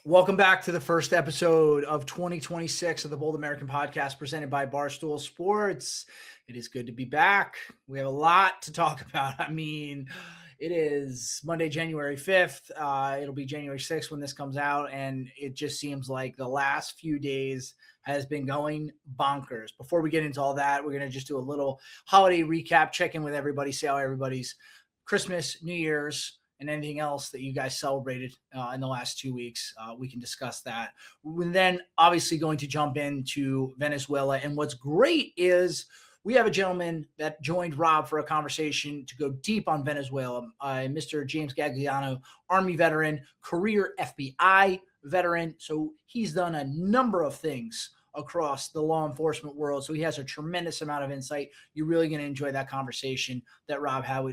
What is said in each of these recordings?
Welcome back to the first episode of 2026 of the Bold American Podcast presented by Barstool Sports. It is good to be back. We have a lot to talk about. I mean, it is Monday, January 5th. It'll be January 6th when this comes out, and it just seems like the last few days has been going bonkers. Before we get into all that, we're going to just do a little holiday recap, check in with everybody, see how everybody's Christmas, New Year's, and anything else that you guys celebrated in the last 2 weeks. We can discuss that. We're then obviously going to jump into Venezuela. And what's great is we have a gentleman that joined Rob for a conversation to go deep on Venezuela, Mr. James Gagliano, Army veteran, career FBI veteran. So he's done a number of things across the law enforcement world. So he has a tremendous amount of insight. You're really going to enjoy that conversation that Rob had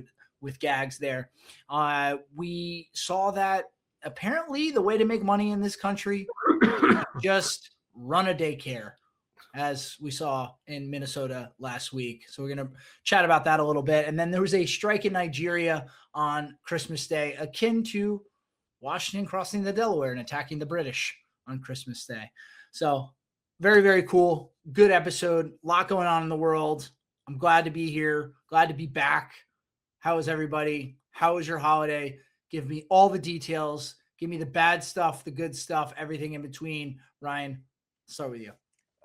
with Gags there. We saw that apparently the way to make money in this country is just run a daycare, as we saw in Minnesota last week. So we're going to chat about that a little bit. And then there was a strike in Nigeria on Christmas Day, akin to Washington crossing the Delaware and attacking the British on Christmas Day. So very, very cool. Good episode. A lot going on in the world. I'm glad to be here. Glad to be back. How is everybody? How was your holiday? Give me all the details. Give me the bad stuff, the good stuff, everything in between. Ryan, start with you.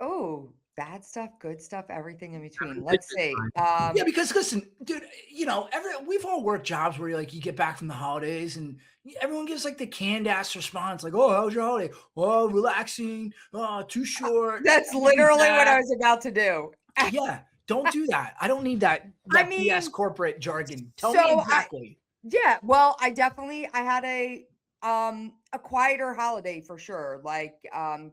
Oh, bad stuff, good stuff, everything in between. Let's see. Yeah, because listen, dude, we've all worked jobs where you get back from the holidays and everyone gives like the canned ass response, like, "Oh, how was your holiday? Oh, relaxing. Oh, too short." That's literally what I was about to do. Yeah. Don't do that. I don't need that BS corporate jargon. Tell me exactly. Well, I had a quieter holiday for sure. Like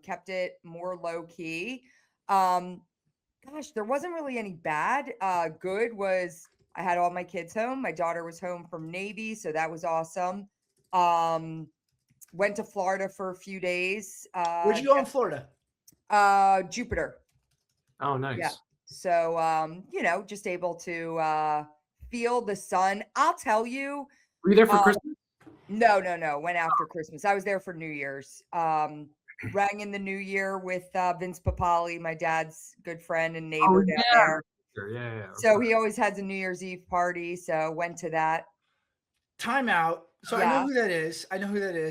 kept it more low key. Gosh, there wasn't really any bad. Good was I had all my kids home. My daughter was home from Navy, so that was awesome. Went to Florida for a few days. Where'd you go in Florida? Jupiter. Oh, nice. Yeah. So, just able to feel the sun. I'll tell you. Were you there for Christmas? No. Went after Christmas. I was there for New Year's. Rang in the New Year with Vince Papali, my dad's good friend and neighbor down there. Yeah. So he always has a New Year's Eve party. So went to that. Time out. So I know who that is.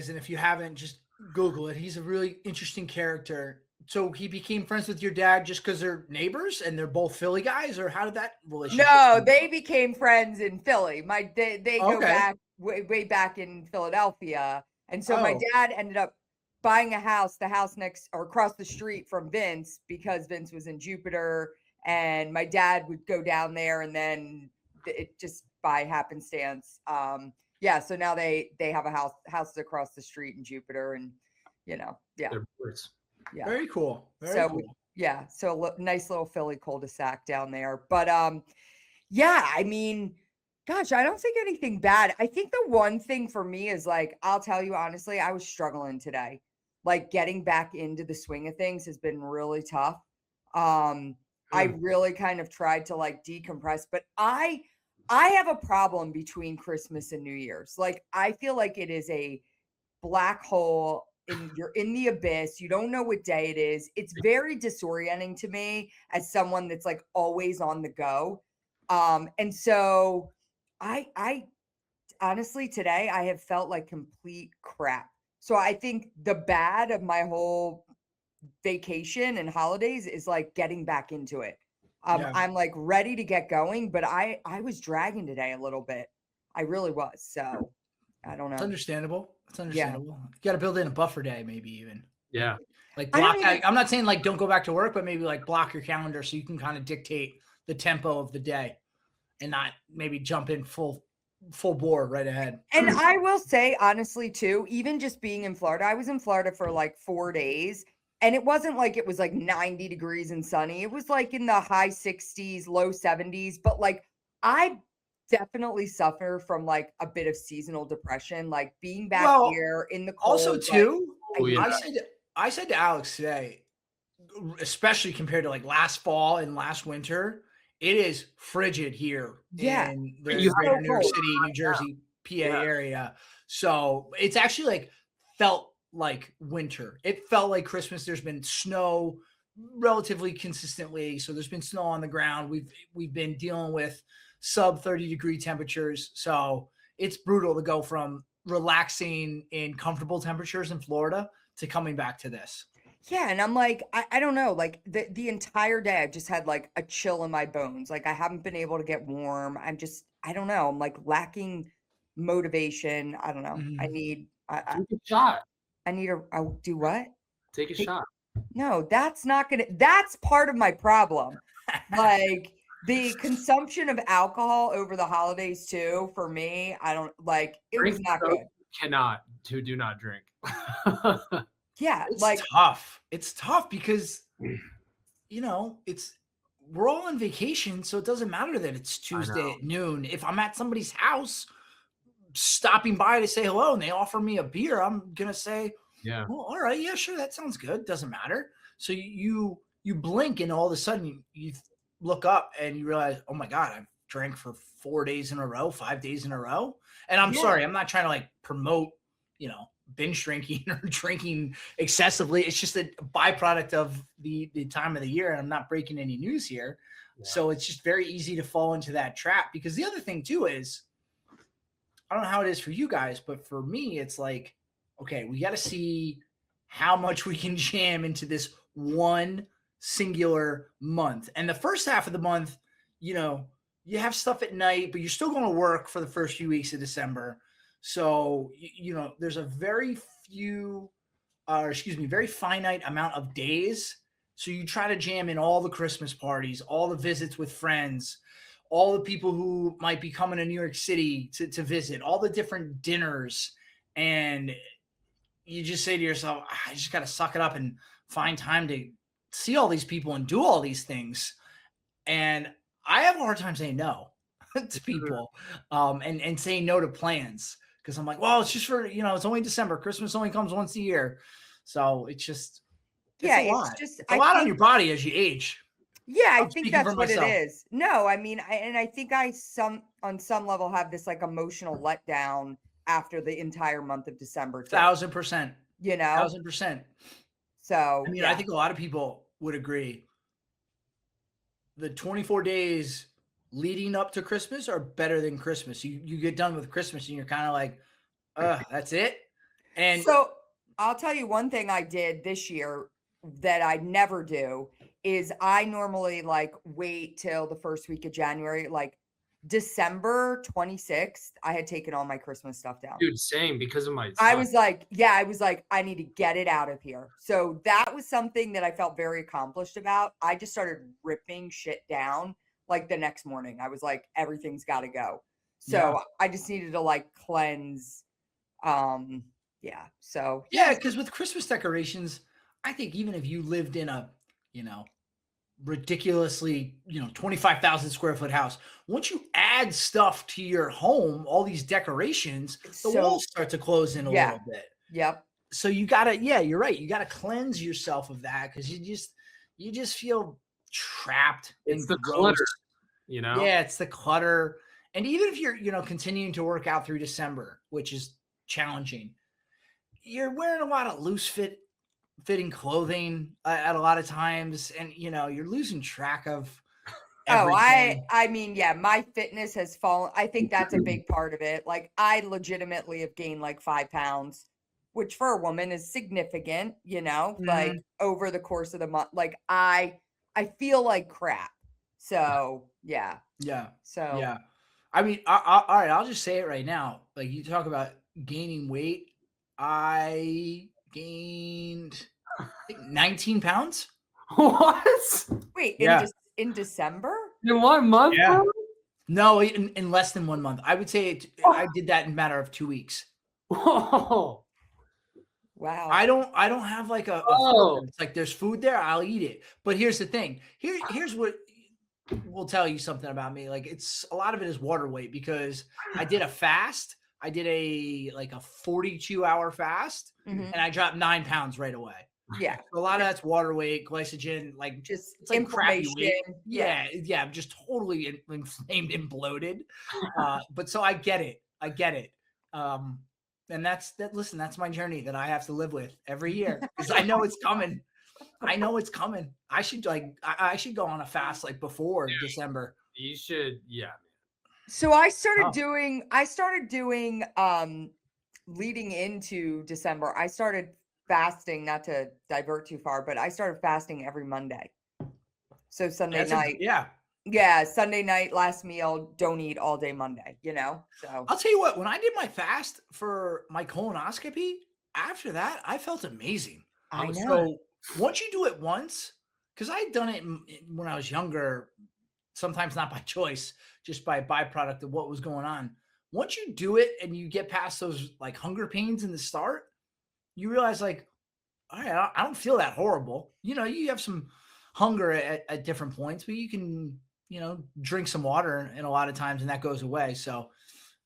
And if you haven't, just Google it. He's a really interesting character. So he became friends with your dad just because they're neighbors and they're both Philly guys, or how did that relationship? No, they became friends in Philly. They go back way back in Philadelphia, and so my dad ended up buying the house next or across the street from Vince because Vince was in Jupiter, and my dad would go down there, and then it just by happenstance. So now they have a house across the street in Jupiter, and They're boys. Yeah. Very cool. So a nice little Philly cul-de-sac down there. But I mean, gosh, I don't think anything bad. I think the one thing for me is like, I'll tell you honestly, I was struggling today. Like getting back into the swing of things has been really tough. I really kind of tried to like decompress, but I have a problem between Christmas and New Year's. Like I feel like it is a black hole. You're in the abyss. You don't know what day it is. It's very disorienting to me as someone that's like always on the go. And so I honestly today I have felt like complete crap. So I think the bad of my whole vacation and holidays is like getting back into it. I'm like ready to get going, but I was dragging today a little bit. I really was. So I don't know. It's understandable. You got to build in a buffer day, maybe even. Yeah. Like block. I'm not saying like don't go back to work, but maybe like block your calendar so you can kind of dictate the tempo of the day, and not maybe jump in full bore right ahead. And I will say honestly too, even just being in Florida, I was in Florida for like 4 days, and it wasn't like it was like 90 degrees and sunny. It was like in the high 60s, low 70s. But like I definitely suffer from like a bit of seasonal depression, like being back here in the cold. Also too, I said to Alex today, especially compared to like last fall and last winter, it is frigid here in the greater New York City, New Jersey, PA area. So it's actually like felt like winter. It felt like Christmas. There's been snow relatively consistently. So there's been snow on the ground. We've been dealing with sub 30-degree temperatures. So it's brutal to go from relaxing in comfortable temperatures in Florida to coming back to this. Yeah, and I'm like, I don't know, like the entire day I just had like a chill in my bones. Like I haven't been able to get warm. I don't know. I'm like lacking motivation. I don't know. I Mhm. need Take a shot. I do what? Take a shot. No, that's part of my problem. Like the consumption of alcohol over the holidays too, for me, I don't like it was Drink not soda. good. Do not drink. Yeah, It's like tough. It's tough because, we're all on vacation, so it doesn't matter that it's Tuesday at noon. If I'm at somebody's house stopping by to say hello and they offer me a beer, I'm gonna say, Yeah. well, all right, yeah, sure, that sounds good. Doesn't matter. So you blink and all of a sudden you look up and you realize, oh my God, I've drank for 4 days in a row, 5 days in a row. And I'm Yeah. sorry, I'm not trying to like promote, binge drinking or drinking excessively. It's just a byproduct of the time of the year. And I'm not breaking any news here. Yeah. So it's just very easy to fall into that trap, because the other thing too is, I don't know how it is for you guys, but for me, it's like, okay, we got to see how much we can jam into this one singular month. And the first half of the month, you have stuff at night, but you're still going to work for the first few weeks of December. So, there's a very very finite amount of days. So you try to jam in all the Christmas parties, all the visits with friends, all the people who might be coming to New York City to visit, all the different dinners. And you just say to yourself, I just got to suck it up and find time to see all these people and do all these things. And I have a hard time saying no to people, and saying no to plans, because I'm like, well, it's just for, it's only December. Christmas only comes once a year. So it's yeah, a lot. It's a lot on your body as you age. Yeah, I I'm think speaking that's for what it myself. is. No, I mean, I think on some level have this like emotional letdown after the entire month of December too. 1,000%. You know, 1,000%. so I mean, yeah. I think a lot of people would agree. The 24 days leading up to Christmas are better than Christmas. You get done with Christmas and you're kind of like, that's it. And So I'll tell you one thing I did this year that I never do is I normally like wait till the first week of January, like December 26th. I had taken all my Christmas stuff down. Dude, same, because of my son. I was like, I need to get it out of here. So that was something that I felt very accomplished about. I just started ripping shit down like the next morning. I was like, everything's got to go. So Yeah. I just needed to like cleanse. Yeah. So yeah, because with Christmas decorations, I think even if you lived in a, ridiculously, 25,000 square foot house, once you add stuff to your home, all these decorations, the walls start to close in a little bit. Yep. So you gotta, you're right. You gotta cleanse yourself of that, because you just feel trapped. It's and the gross. clutter, Yeah, it's the clutter. And even if you're, continuing to work out through December, which is challenging, you're wearing a lot of fitting clothing at a lot of times, and you're losing track of everything. I mean, yeah, my fitness has fallen. I think that's a big part of it. Like I legitimately have gained like 5 pounds, which for a woman is significant, like over the course of the month. Like I feel like crap. So yeah. So yeah. I mean, all right, I'll just say it right now. Like, you talk about gaining weight. I gained, I think, 19 pounds. What? Wait, Yeah. in December? In 1 month? Yeah. Bro? No, in less than 1 month. I would say I did that in a matter of 2 weeks. Whoa. Wow. I don't have like a it's like there's food there, I'll eat it. But here's the thing. Here's what will tell you something about me. Like, it's a lot of it is water weight, because I did a fast. I did a 42-hour fast, and I dropped 9 pounds right away. Yeah. So a lot of that's water weight, glycogen, like Just it's like crappy weight. Yeah. Yeah, I'm just totally inflamed and bloated. But so I get it. And And listen, that's my journey that I have to live with every year because I know it's coming. I know it's coming. I should I should go on a fast like before December. You should, yeah. So I started doing leading into December. I started fasting, not to divert too far, but I started fasting every Monday. So Sunday night. Yeah, Sunday night, last meal, don't eat all day Monday, So I'll tell you what, when I did my fast for my colonoscopy, after that, I felt amazing. I know. So once you do it once, because I had done it when I was younger, sometimes not by choice, just by byproduct of what was going on. Once you do it and you get past those like hunger pains in the start, you realize like, all right, I don't feel that horrible. You have some hunger at different points, but you can, drink some water and a lot of times and that goes away. So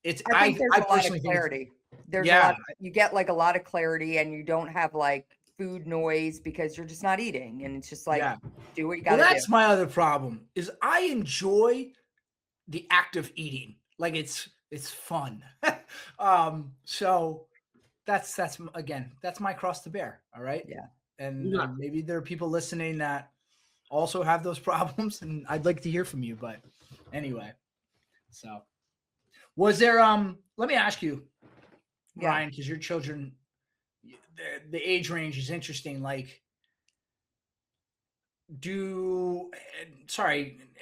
I think there's a lot of clarity. You get like a lot of clarity and you don't have like food noise because you're just not eating and it's just like do what you gotta do. That's my other problem is I enjoy the act of eating. Like it's fun. So that's my cross to bear. All right. Yeah. And maybe there are people listening that also have those problems and I'd like to hear from you, but anyway, so was there, let me ask you, Ryan, because your children, the age range is interesting. Like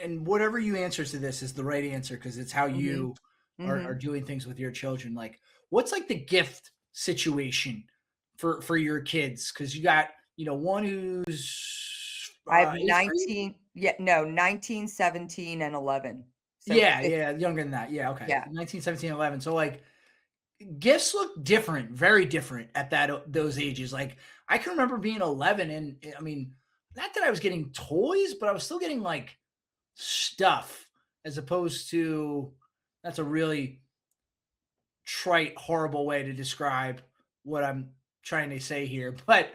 and whatever you answer to this is the right answer because it's how you are doing things with your children. Like what's like the gift situation for your kids? Because you got, one who's I have 19, 17, and 11. So younger than that. Yeah, okay. Yeah. 19, 17, 11. So like gifts look different, very different at those ages. Like I can remember being 11 and I mean, not that I was getting toys, but I was still getting like stuff as opposed to, that's a really trite, horrible way to describe what I'm trying to say here. But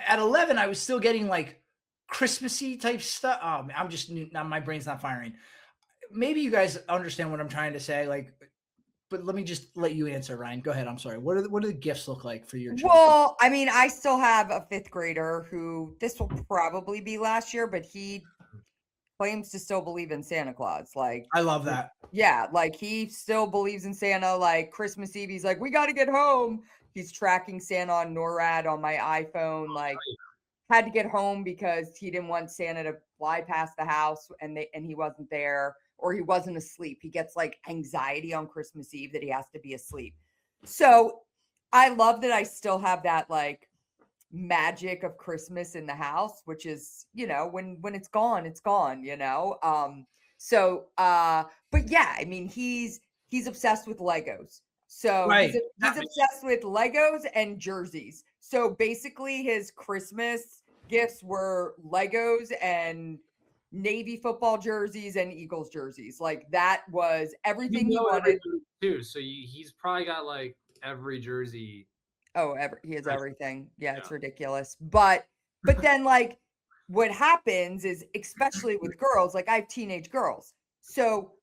at 11, I was still getting like Christmassy type stuff. I'm just, my brain's not firing. Maybe you guys understand what I'm trying to say. Like, but let me just let you answer, Ryan. Go ahead. I'm sorry. What do the gifts look like for your children? Well, I mean, I still have a 5th grader who this will probably be last year, but he claims to still believe in Santa Claus. Like, I love that. Yeah, like he still believes in Santa. Like Christmas Eve, he's like, we got to get home. He's tracking Santa on NORAD on my iPhone. Like, had to get home because he didn't want Santa to fly past the house and he wasn't there or he wasn't asleep. He gets like anxiety on Christmas Eve that he has to be asleep. So I love that I still have that like magic of Christmas in the house, which is, when it's gone, it's gone, but yeah, I mean, he's obsessed with Legos. So right. he's obsessed with Legos and jerseys. So basically his Christmas gifts were Legos and Navy football jerseys and Eagles jerseys. Like that was everything he wanted too. So he's probably got like every jersey. Oh, he has everything. Yeah, it's ridiculous. But then like what happens is, especially with girls, like I have teenage girls. So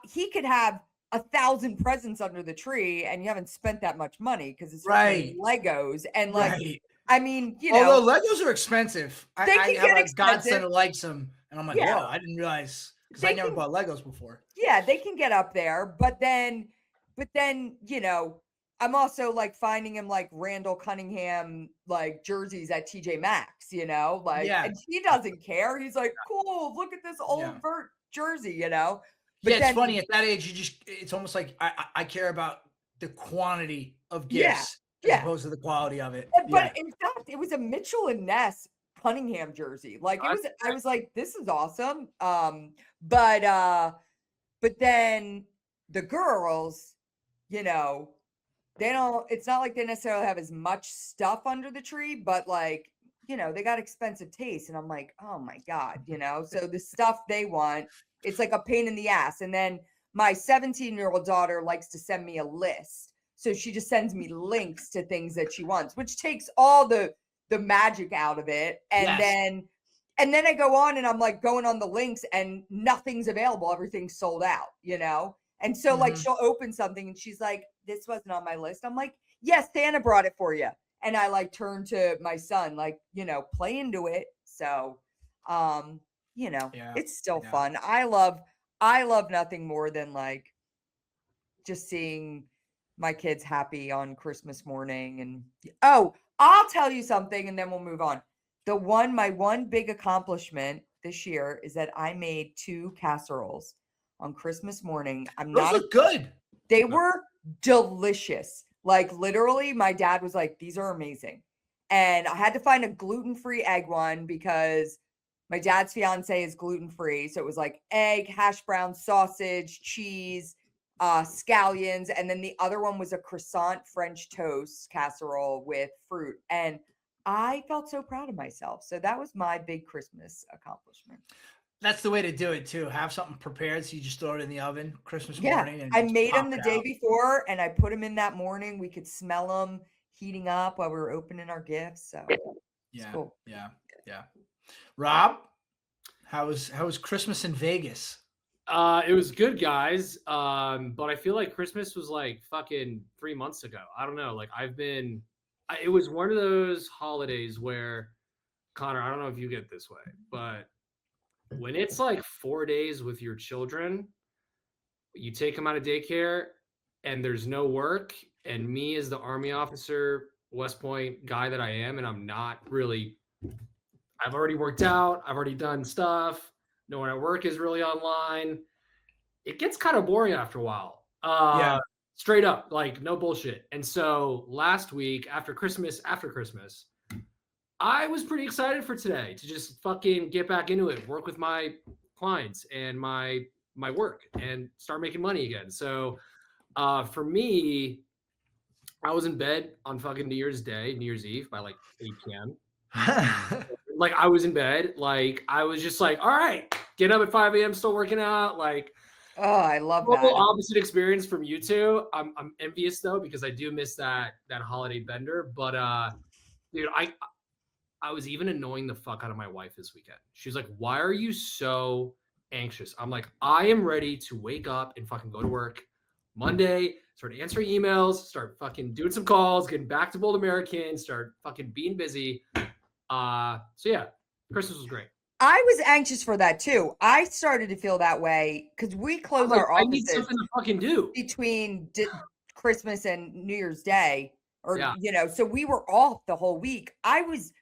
he could have 1,000 presents under the tree and you haven't spent that much money because it's Legos. And like, I mean, although Legos are expensive. They can get expensive. Godson who likes them. And I'm like, whoa, I didn't realize because I never bought Legos before. Yeah, they can get up there. But then, I'm also like finding him like Randall Cunningham like jerseys at TJ Maxx, and he doesn't care. He's like, cool, look at this old vert jersey, But it's funny at that age, it's almost like I care about the quantity of gifts as opposed to the quality of it. But in fact, it was a Mitchell and Ness Cunningham jersey. Like I was like, this is awesome. But then the girls, it's not like they necessarily have as much stuff under the tree, but like, they got expensive taste. And I'm like, oh my God, so the stuff they want, it's like a pain in the ass. And then my 17-year-old daughter likes to send me a list. So she just sends me links to things that she wants, which takes all the magic out of it. And then I go on and I'm like going on the links and nothing's available. Everything's sold out, And so like Mhm. she'll open something and she's like, this wasn't on my list. I'm like, yes, Santa brought it for you. And I like turn to my son, like, play into it. So Yeah. it's still Yeah. fun. I love nothing more than like just seeing my kids happy on Christmas morning. And I'll tell you something and then we'll move on. My one big accomplishment this year is that I made 2 casseroles on Christmas morning. Those look good. They were delicious. Like literally, my dad was like, these are amazing. And I had to find a gluten-free egg one because my dad's fiance is gluten-free. So it was like egg, hash brown, sausage, cheese, scallions. And then the other one was a croissant French toast casserole with fruit. And I felt so proud of myself. So that was my big Christmas accomplishment. That's the way to do it too. Have something prepared so you just throw it in the oven Christmas Yeah, morning and I just made pop them the it day out. before and I put them in that morning. We could smell them heating up while we were opening our gifts. So it's Yeah. cool. Yeah. Yeah. Rob, how was Christmas in Vegas? It was good, guys. But I feel like Christmas was like fucking 3 months ago. I don't know. Like it was one of those holidays where, Connor, I don't know if you get this way, but when it's like 4 days with your children, you take them out of daycare and there's no work. And me as the Army officer, West Point guy that I am, and I'm not really, I've already worked out, I've already done stuff. No one at work is really online. It gets kind of boring after a while. Yeah. Straight up, like no bullshit. And so last week after Christmas, I was pretty excited for today to just fucking get back into it, work with my clients and my work and start making money again. So for me, I was in bed on fucking New Year's Eve by like 8 p.m. Like I was in bed, like I was just like, all right, get up at 5 a.m. still working out. Like Oh, I love total that. opposite experience from you two. I'm envious though because I do miss that holiday bender. But dude, I was even annoying the fuck out of my wife this weekend. She was like, "Why are you so anxious?" I'm like, "I am ready to wake up and fucking go to work Monday, start answering emails, start fucking doing some calls, getting back to Bold American, start fucking being busy." So yeah, Christmas was great. I was anxious for that too. I started to feel that way because we close Like, our I need offices something to fucking do. between Christmas and New Year's Day, or Yeah. so we were off the whole week. I was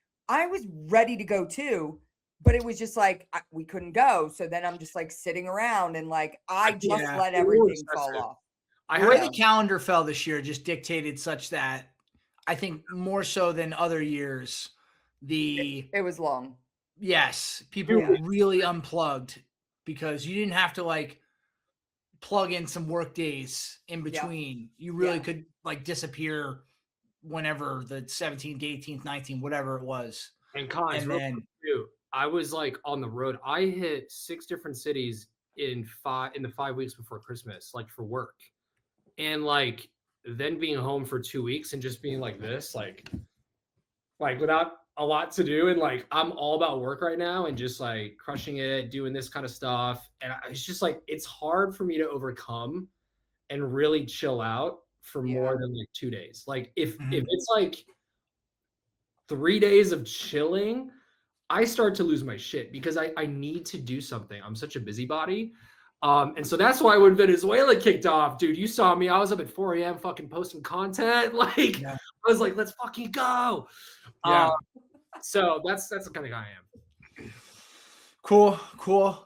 ready to go too, but it was just like we couldn't go. So then I'm just like sitting around and like I just Yeah. let A little everything fall excessive. off. The way the calendar fell this year just dictated such that I think more so than other years, It was long. yes, people really unplugged because you didn't have to like plug in some work days in between. You really could like disappear whenever the 17th, 18th, 19th, whatever it was. And cons, And then too, I was like on the road. I hit 6 different cities in the 5 weeks before Christmas, like for work. And like then being home for 2 weeks and just being like this, like without a lot to do, and like I'm all about work right now and just like crushing it, doing this kind of stuff. And it's just like it's hard for me to overcome and really chill out for more than like 2 days. Like if it's like 3 days of chilling, I start to lose my shit because I need to do something. I'm such a busybody. And so that's why when Venezuela kicked off, dude, you saw me. I was up at 4 a.m. fucking posting content. Like I was like, let's fucking go. yeah. So that's the kind of guy I am. Cool.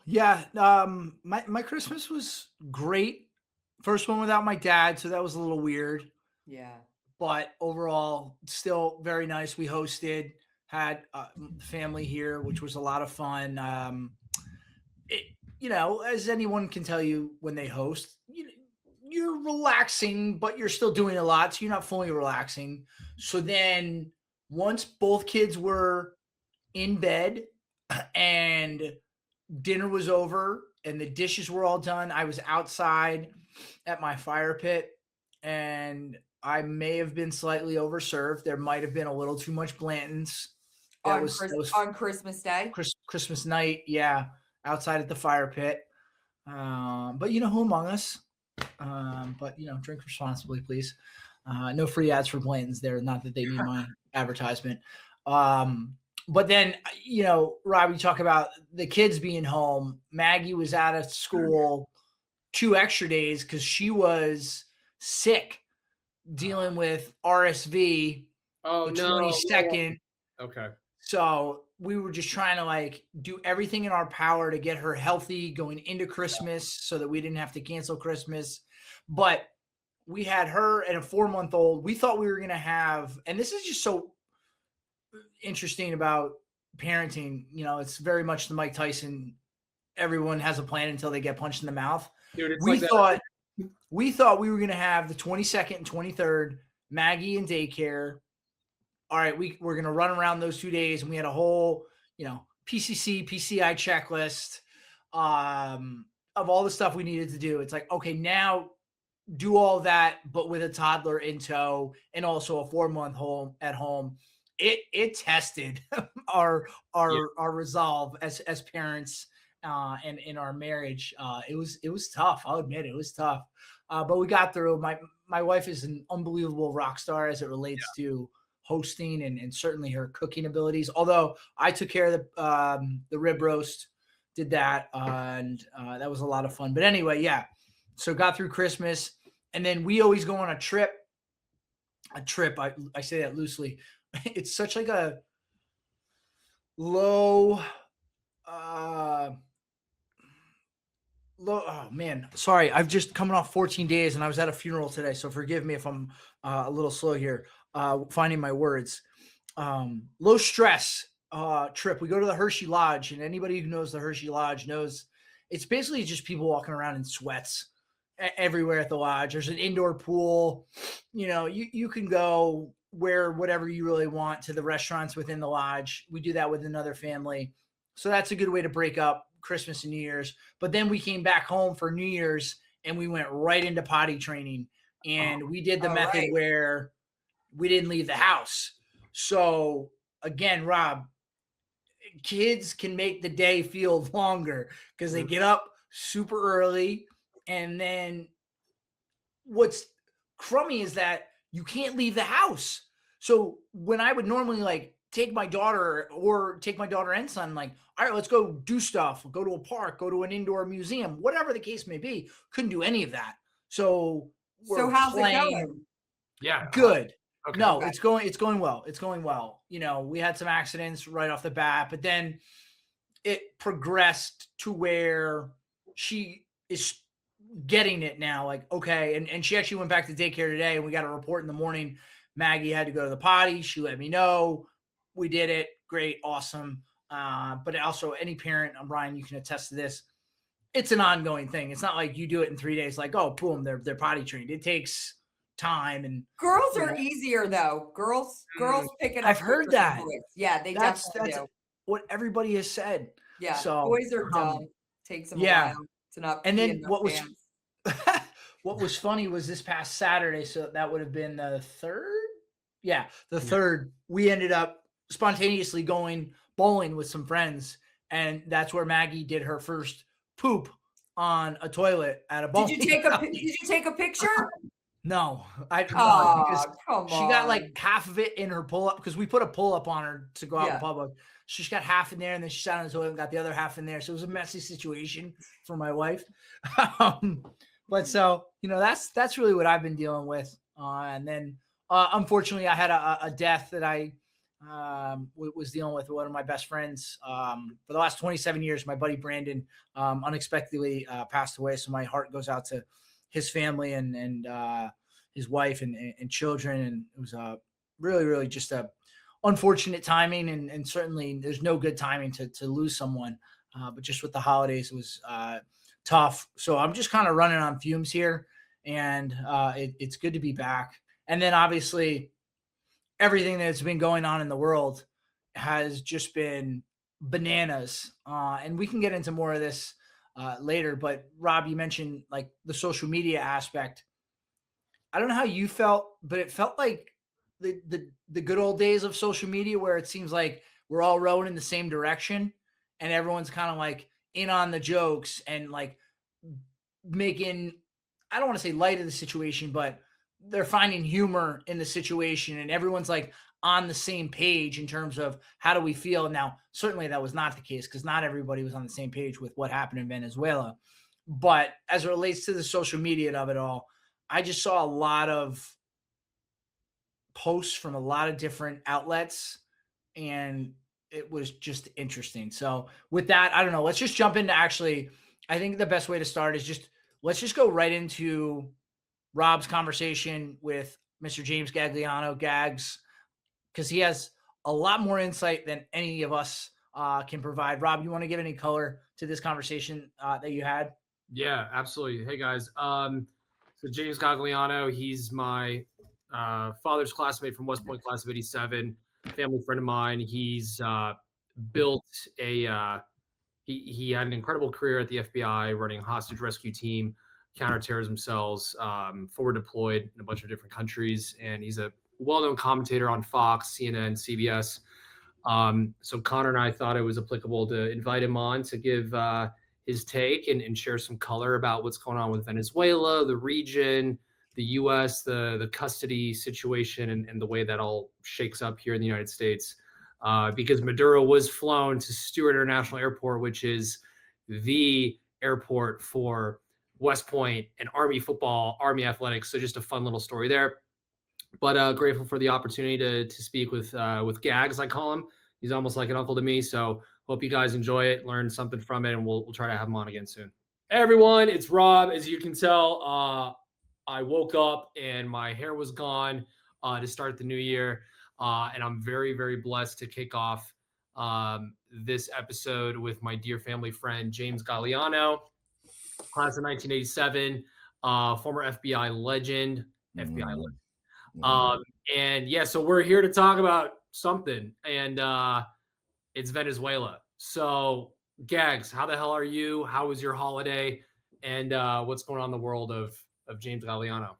Yeah. My Christmas was great. First one without my dad, so that was a little weird. Yeah. But overall, still very nice. We hosted, had family here, which was a lot of fun. As anyone can tell you, when they host, you're relaxing, but you're still doing a lot, so you're not fully relaxing. So then, once both kids were in bed and dinner was over and the dishes were all done, I was outside at my fire pit and I may have been slightly overserved. There might have been a little too much Blanton's. On Christmas Day? Christmas night, yeah, outside at the fire pit. But you know who among us? But drink responsibly, please. No free ads for Blanton's there. Not that they need my advertisement. But then, Rob, you talk about the kids being home. Maggie was out of school 2 extra days because she was sick, dealing with RSV Oh the no. 22nd. Okay. So we were just trying to like do everything in our power to get her healthy going into Christmas so that we didn't have to cancel Christmas. But we had her and a 4-month-old. We thought we were going to have, and this is just so interesting about parenting. It's very much the Mike Tyson. Everyone has a plan until they get punched in the mouth. Dude, it's We like that. thought we thought we were going to have the 22nd and 23rd, Maggie in daycare. All right, we're going to run around those 2 days. And we had a whole, PCC, PCI checklist of all the stuff we needed to do. It's like, okay, now do all that, but with a toddler in tow and also a 4-month at home. It tested our resolve as parents and in our marriage. It was tough. I'll admit it was tough. But we got through. My wife is an unbelievable rock star as it relates to hosting and certainly her cooking abilities. Although I took care of the rib roast, did that, and that was a lot of fun. But anyway, yeah. So got through Christmas, and then we always go on a trip. I say that loosely. It's such like a low. Oh man, sorry. I've just coming off 14 days and I was at a funeral today, so forgive me if I'm a little slow here finding my words. Low stress trip. We go to the Hershey Lodge, and anybody who knows the Hershey Lodge knows it's basically just people walking around in sweats everywhere at the lodge. There's an indoor pool. You can go where whatever you really want to the restaurants within the lodge. We do that with another family, so that's a good way to break up Christmas and New Year's. But then we came back home for New Year's and we went right into potty training, and we did the method where we didn't leave the house. So again, Rob, kids can make the day feel longer because they get up super early. And then what's crummy is that you can't leave the house. So when I would normally like take my daughter and son, like, all right, let's go do stuff, go to a park, go to an indoor museum, whatever the case may be, couldn't do any of that. So how's it going? Yeah. Good. Okay. No, okay. It's going well. It's going well. We had some accidents right off the bat, but then it progressed to where she is getting it now. Like, okay. And she actually went back to daycare today, and we got a report in the morning. Maggie had to go to the potty. She let me know. We did it. Great. Awesome. But also any parent, Brian, you can attest to this. It's an ongoing thing. It's not like you do it in 3 days, like, oh, boom, they're potty trained. It takes time. And girls are easier though. Girls pick it up. I've heard that. Yeah, that's do. What everybody has said. Yeah. So boys are dumb. Takes them a while to not. And then what was funny was this past Saturday. So that would have been the 3rd. Yeah, the 3rd. We ended up spontaneously going bowling with some friends, and that's where Maggie did her first poop on a toilet at a bowling. Did you take a picture? No, because she got like half of it in her pull-up, because we put a pull-up on her to go out in public. She's got half in there, and then she sat on the toilet and got the other half in there. So it was a messy situation for my wife. But so, that's really what I've been dealing with. And then unfortunately I had a death that I was dealing with one of my best friends for the last 27 years. My buddy Brandon unexpectedly passed away. So my heart goes out to his family and his wife and children. And it was really, really just a unfortunate timing. And certainly there's no good timing to lose someone. But just with the holidays, it was tough. So I'm just kind of running on fumes here, and it's good to be back. And then obviously everything that's been going on in the world has just been bananas. And we can get into more of this later. But Rob, you mentioned like the social media aspect. I don't know how you felt, but it felt like the good old days of social media, where it seems like we're all rowing in the same direction and everyone's kind of like in on the jokes and like making I don't want to say light of the situation, but they're finding humor in the situation, and everyone's like on the same page in terms of how do we feel. Now, certainly that was not the case because not everybody was on the same page with what happened in Venezuela. But as it relates to the social media of it all, I just saw a lot of posts from a lot of different outlets, and it was just interesting. So with that, I don't know. Let's just jump into actually, I think the best way to start is let's just go right into Rob's conversation with Mr. James Gagliano, Gags, because he has a lot more insight than any of us can provide. Rob, you want to give any color to this conversation that you had? Yeah, absolutely. Hey guys. So James Gagliano, he's my father's classmate from West Point, class of '87, family friend of mine. He's built he had an incredible career at the FBI, running a hostage rescue team, counterterrorism cells, forward deployed in a bunch of different countries, and he's a well-known commentator on Fox, CNN, CBS. So Connor and I thought it was applicable to invite him on to give his take and share some color about what's going on with Venezuela, the region, the U.S., the custody situation, and the way that all shakes up here in the United States. Because Maduro was flown to Stewart International Airport, which is the airport for West Point and Army football, Army athletics. So just a fun little story there. But grateful for the opportunity to speak with Gags, I call him. He's almost like an uncle to me. So hope you guys enjoy it, learn something from it, and we'll try to have him on again soon. Hey everyone, it's Rob. As you can tell, I woke up and my hair was gone to start the new year. And I'm very, very blessed to kick off this episode with my dear family friend, James Gagliano, class of 1987, former FBI legend, FBI legend. And yeah, so we're here to talk about something, and it's Venezuela. So Gags, how the hell are you? How was your holiday? And what's going on in the world of James Gagliano?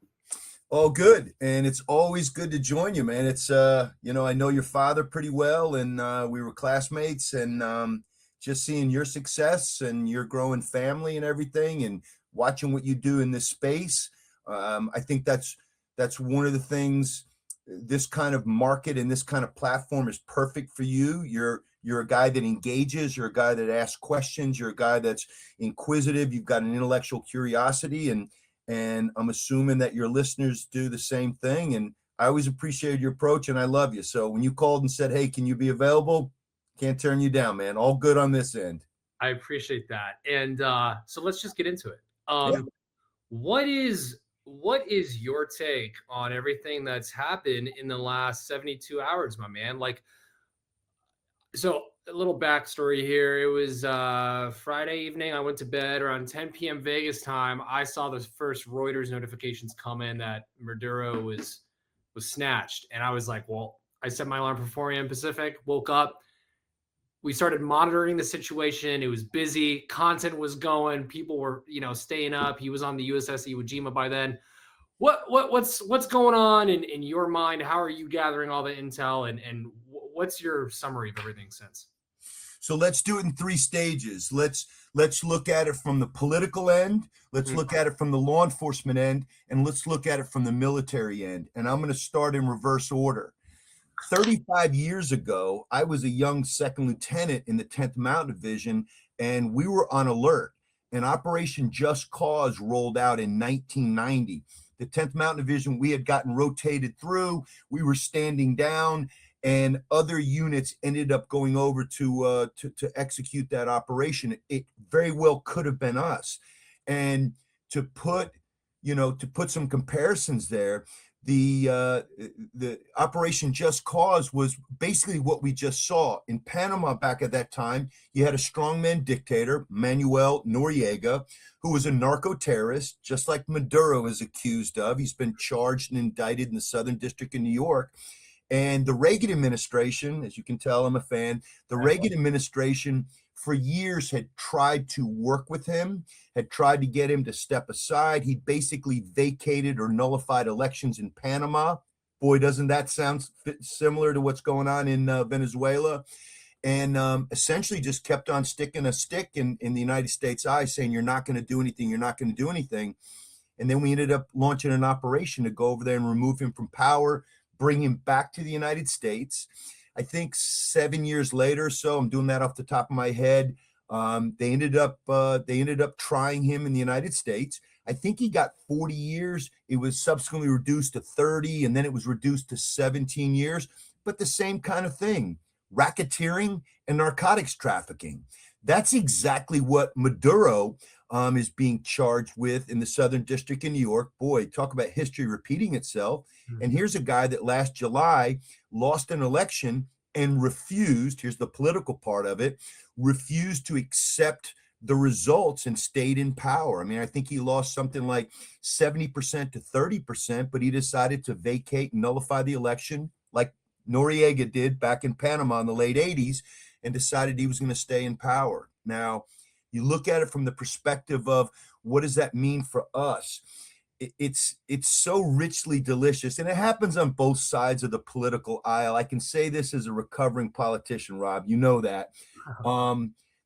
All good. And it's always good to join you, man. It's, I know your father pretty well, and we were classmates, and just seeing your success and your growing family and everything, and watching what you do in this space. I think that's one of the things. This kind of market and this kind of platform is perfect for you. You're a guy that engages. You're a guy that asks questions. You're a guy that's inquisitive. You've got an intellectual curiosity, and I'm assuming that your listeners do the same thing. And I always appreciated your approach, and I love you. So when you called and said, hey, can you be available? Can't turn you down, man. All good on this end. I appreciate that. And so let's just get into it. Yeah. What is your take on everything that's happened in the last 72 hours, my man? Like, so a little backstory here. It was Friday evening. I went to bed around 10 p.m. Vegas time. I saw the first Reuters notifications come in that Maduro was snatched. And I was like, well, I set my alarm for 4 a.m. Pacific, woke up. We started monitoring the situation. It was busy. Content was going. People were, staying up. He was on the USS Iwo Jima by then. What's going on in your mind? How are you gathering all the intel, and what's your summary of everything since? So let's do it in 3 stages. Let's look at it from the political end. Let's look at it from the law enforcement end, and let's look at it from the military end. And I'm going to start in reverse order. 35 years ago, I was a young second lieutenant in the 10th Mountain Division, and we were on alert. And Operation Just Cause rolled out in 1990. The 10th Mountain Division, we had gotten rotated through. We were standing down, and other units ended up going over to execute that operation. It very well could have been us. And to put some comparisons there, the Operation Just Cause was basically what we just saw in Panama. Back at that time, you had a strongman dictator, Manuel Noriega, who was a narco-terrorist, just like Maduro is accused of. He's been charged and indicted in the Southern District of New York. And the Reagan administration, as you can tell, I'm a fan, the Reagan administration for years had tried to work with him, had tried to get him to step aside. He basically vacated or nullified elections in Panama. Boy, doesn't that sound similar to what's going on in Venezuela? And essentially just kept on sticking a stick in the United States eye, saying, you're not going to do anything, you're not going to do anything. And then we ended up launching an operation to go over there and remove him from power, bring him back to the United States. I think 7 years later, so I'm doing that off the top of my head. They ended up trying him in the United States. I think he got 40 years. It was subsequently reduced to 30, and then it was reduced to 17 years. But the same kind of thing, racketeering and narcotics trafficking. That's exactly what Maduro is being charged with in the Southern District in New York. Boy, talk about history repeating itself. And here's a guy that last July lost an election and refused, here's the political part of it, refused to accept the results and stayed in power. I mean, I think he lost something like 70% to 30%, but he decided to vacate and nullify the election like Noriega did back in Panama in the late 80s, and decided he was going to stay in power. Now, you look at it from the perspective of what does that mean for us? It's so richly delicious, and it happens on both sides of the political aisle. I can say this as a recovering politician, Rob, you know that,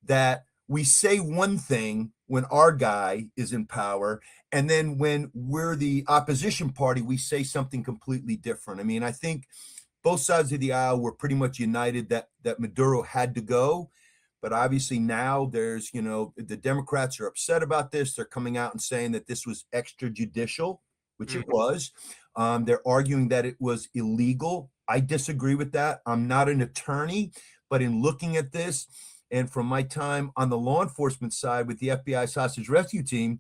that we say one thing when our guy is in power, and then when we're the opposition party, we say something completely different. I mean, I think both sides of the aisle were pretty much united that Maduro had to go. But obviously now there's, the Democrats are upset about this. They're coming out and saying that this was extrajudicial, which it was. They're arguing that it was illegal. I disagree with that. I'm not an attorney, but in looking at this, and from my time on the law enforcement side with the FBI's hostage rescue team,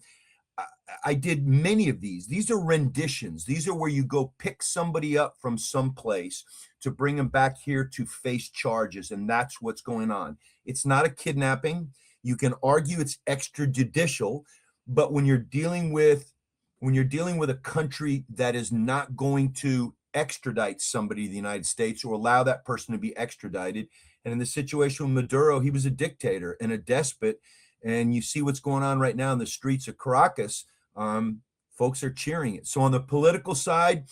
I did many of these. These are renditions. These are where you go pick somebody up from someplace to bring them back here to face charges. And that's what's going on. It's not a kidnapping. You can argue it's extrajudicial, but when you're dealing with a country that is not going to extradite somebody to the United States or allow that person to be extradited. And in the situation with Maduro, he was a dictator and a despot. And you see what's going on right now in the streets of Caracas. Folks are cheering it. So on the political side,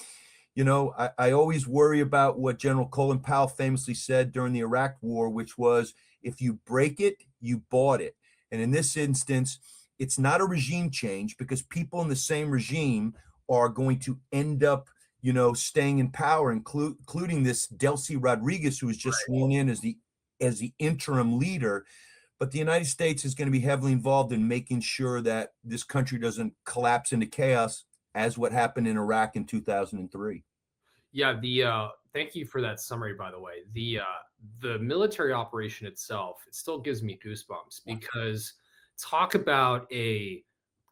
I always worry about what General Colin Powell famously said during the Iraq War, which was, if you break it, you bought it. And in this instance, it's not a regime change, because people in the same regime are going to end up, staying in power, including this Delcy Rodriguez, who was just sworn in as the interim leader. But the United States is going to be heavily involved in making sure that this country doesn't collapse into chaos, as what happened in Iraq in 2003. Yeah, thank you for that summary, by the way. The military operation itself, it still gives me goosebumps, because talk about a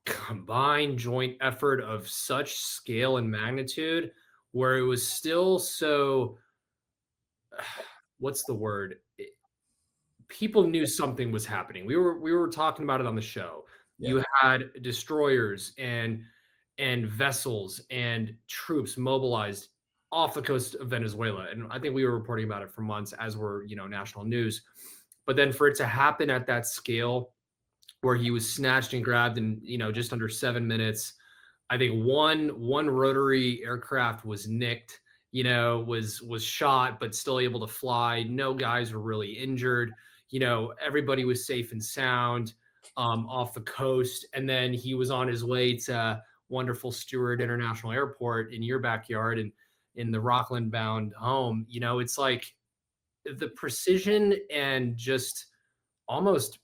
combined joint effort of such scale and magnitude, where it was still so, what's the word? People knew something was happening. We were talking about it on the show. Yeah. You had destroyers and vessels and troops mobilized off the coast of Venezuela. And I think we were reporting about it for months, as were, national news. But then for it to happen at that scale, where he was snatched and grabbed in, just under 7 minutes, I think one rotary aircraft was nicked, was shot, but still able to fly. No guys were really injured. Everybody was safe and sound off the coast. And then he was on his way to wonderful Stewart International Airport in your backyard and in the Rockland bound home. It's like the precision and just almost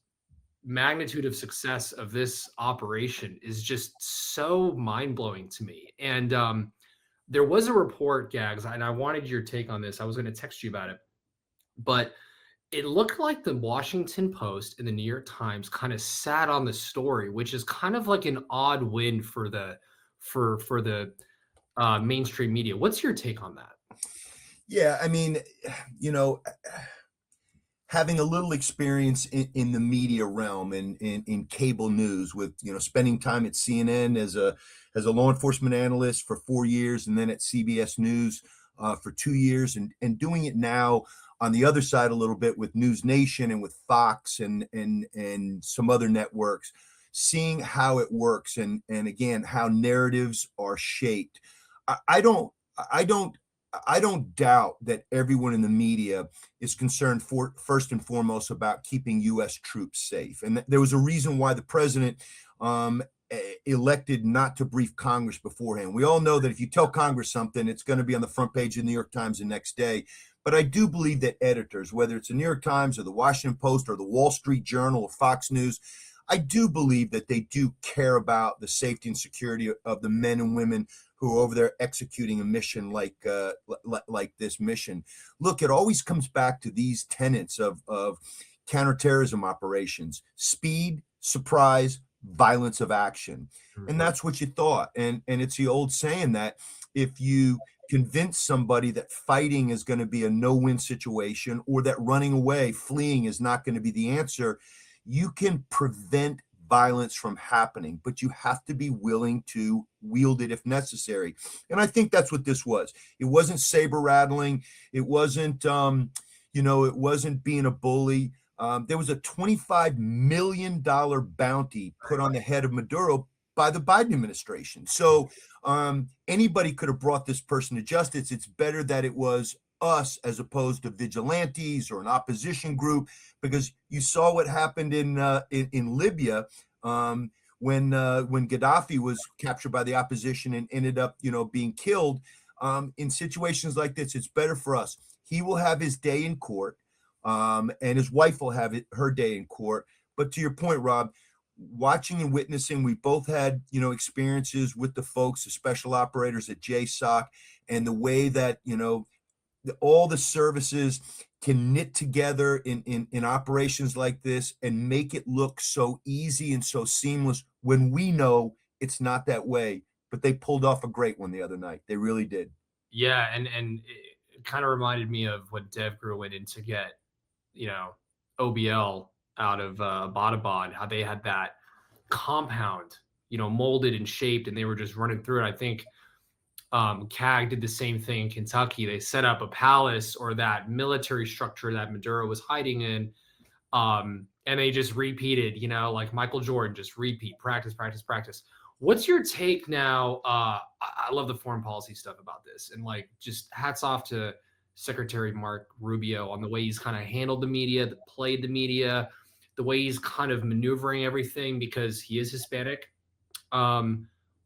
magnitude of success of this operation is just so mind-blowing to me. And there was a report, Gags, and I wanted your take on this. I was going to text you about it, but it looked like the Washington Post and the New York Times kind of sat on the story, which is kind of like an odd win for the mainstream media. What's your take on that? Yeah, I mean, having a little experience in the media realm and in cable news, with spending time at CNN as a law enforcement analyst for 4 years, and then at CBS News for 2 years, and doing it now on the other side a little bit with News Nation and with Fox and some other networks, seeing how it works and again how narratives are shaped. I don't doubt that everyone in the media is concerned first and foremost about keeping U.S. troops safe. And there was a reason why the president elected not to brief Congress beforehand. We all know that if you tell Congress something, it's going to be on the front page of the New York Times the next day. But I do believe that editors, whether it's the New York Times or the Washington Post or the Wall Street Journal or Fox News, I do believe that they do care about the safety and security of the men and women who are over there executing a mission like this mission. Look, it always comes back to these tenets of counterterrorism operations: speed, surprise, violence of action. And that's what you thought. And it's the old saying that if you convince somebody that fighting is going to be a no-win situation, or that running away, fleeing is not going to be the answer, you can prevent violence from happening, but you have to be willing to wield it if necessary. And I think that's what this was. It wasn't saber rattling. It wasn't, it wasn't being a bully. There was a $25 million bounty put on the head of Maduro by the Biden administration. So anybody could have brought this person to justice. It's better that it was us as opposed to vigilantes or an opposition group, because you saw what happened in Libya when Gaddafi was captured by the opposition and ended up, being killed. In situations like this, it's better for us. He will have his day in court, and his wife will have her day in court. But to your point, Rob, watching and witnessing, we both had, experiences with the folks, the special operators at JSOC, and the way that, all the services can knit together in operations like this and make it look so easy and so seamless when we know it's not that way. But they pulled off a great one the other night. They really did. Yeah, and it kind of reminded me of what DevGru went in to get, OBL out of Abbottabad, how they had that compound, molded and shaped, and they were just running through it. I think CAG did the same thing in Kentucky. They set up a palace, or that military structure that Maduro was hiding in, and they just repeated, like Michael Jordan, just repeat, practice, practice, practice. What's your take now? I love the foreign policy stuff about this, and just hats off to Secretary Mark Rubio on the way he's kind of handled the media, played the media, the way he's kind of maneuvering everything, because he is Hispanic.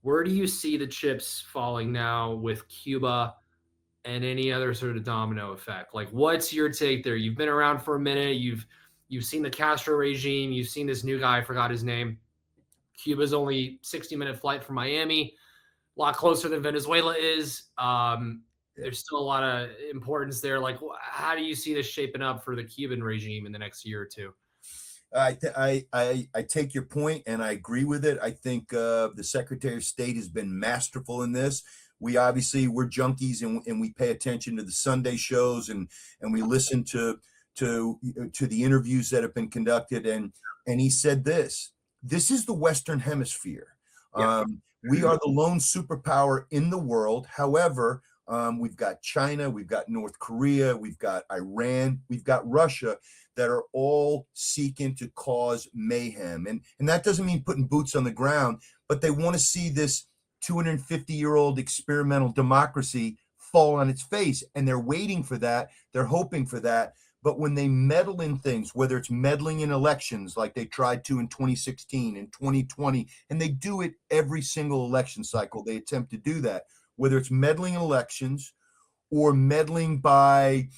Where do you see the chips falling now with Cuba and any other sort of domino effect? What's your take there? You've been around for a minute. You've seen the Castro regime. You've seen this new guy, I forgot his name. Cuba's only 60-minute flight from Miami, a lot closer than Venezuela is. There's still a lot of importance there. How do you see this shaping up for the Cuban regime in the next year or two? I take your point and I agree with it. I think the Secretary of State has been masterful in this. We're junkies and we pay attention to the Sunday shows and we listen to the interviews that have been conducted. And he said this is the Western Hemisphere. Yeah. We are the lone superpower in the world. However, we've got China, we've got North Korea, we've got Iran, we've got Russia that are all seeking to cause mayhem. And that doesn't mean putting boots on the ground, but they want to see this 250-year-old experimental democracy fall on its face. And they're waiting for that. They're hoping for that. But when they meddle in things, whether it's meddling in elections like they tried to in 2016 and 2020, and they do it every single election cycle, they attempt to do that, whether it's meddling in elections or meddling by,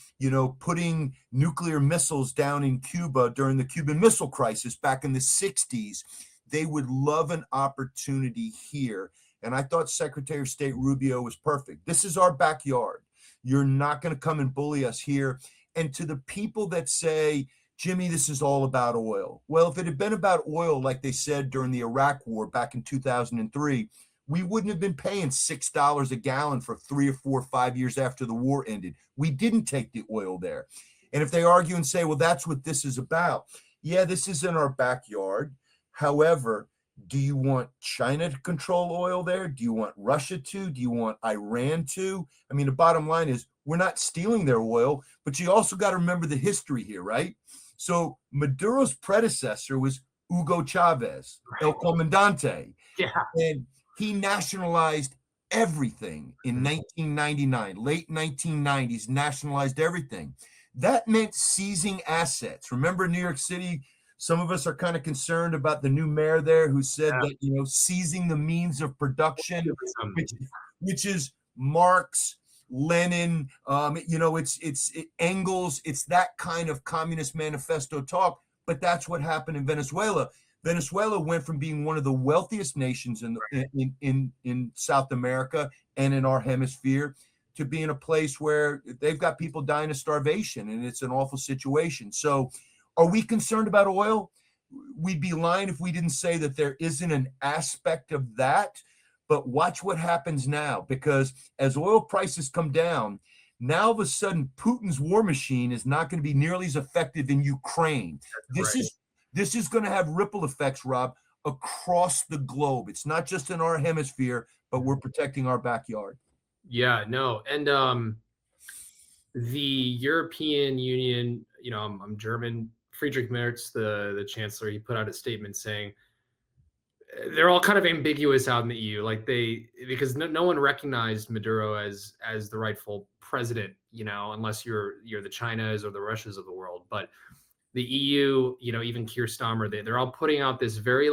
putting nuclear missiles down in Cuba during the Cuban Missile Crisis back in the 60s. They would love an opportunity here. And I thought Secretary of State Rubio was perfect. This is our backyard. You're not going to come and bully us here. And to the people that say, Jimmy, this is all about oil. Well, if it had been about oil, like they said during the Iraq War back in 2003, we wouldn't have been paying $6 a gallon for 3 or 4 or 5 years after the war ended. We didn't take the oil there. And if they argue and say, well, that's what this is about. Yeah, this is in our backyard. However, do you want China to control oil there? Do you want Russia to? Do you want Iran to? I mean, the bottom line is we're not stealing their oil, but you also got to remember the history here, right? So Maduro's predecessor was Hugo Chavez, El Comandante. Yeah. And he nationalized everything in 1999, late 1990s, nationalized everything. That meant seizing assets. Remember New York City Some of us are kind of concerned about the new mayor there who said Yeah. that, seizing the means of production, Some- which is Marx, Lenin, it's Engels, it's that kind of communist manifesto talk. But that's what happened in Venezuela. Venezuela went from being one of the wealthiest nations in South America and in our hemisphere to being a place where they've got people dying of starvation, and it's an awful situation. So are we concerned about oil? We'd be lying if we didn't say that there isn't an aspect of that. But watch what happens now, because as oil prices come down, now all of a sudden Putin's war machine is not going to be nearly as effective in Ukraine. This is going to have ripple effects, Rob, across the globe. It's not just in our hemisphere, but we're protecting our backyard. Yeah, no. And the European Union, I'm German. Friedrich Merz, the chancellor, he put out a statement saying they're all kind of ambiguous out in the EU, because no one recognized Maduro as the rightful president, unless you're the Chinas or the Russias of the world. But the EU, even Keir Starmer, they're all putting out this very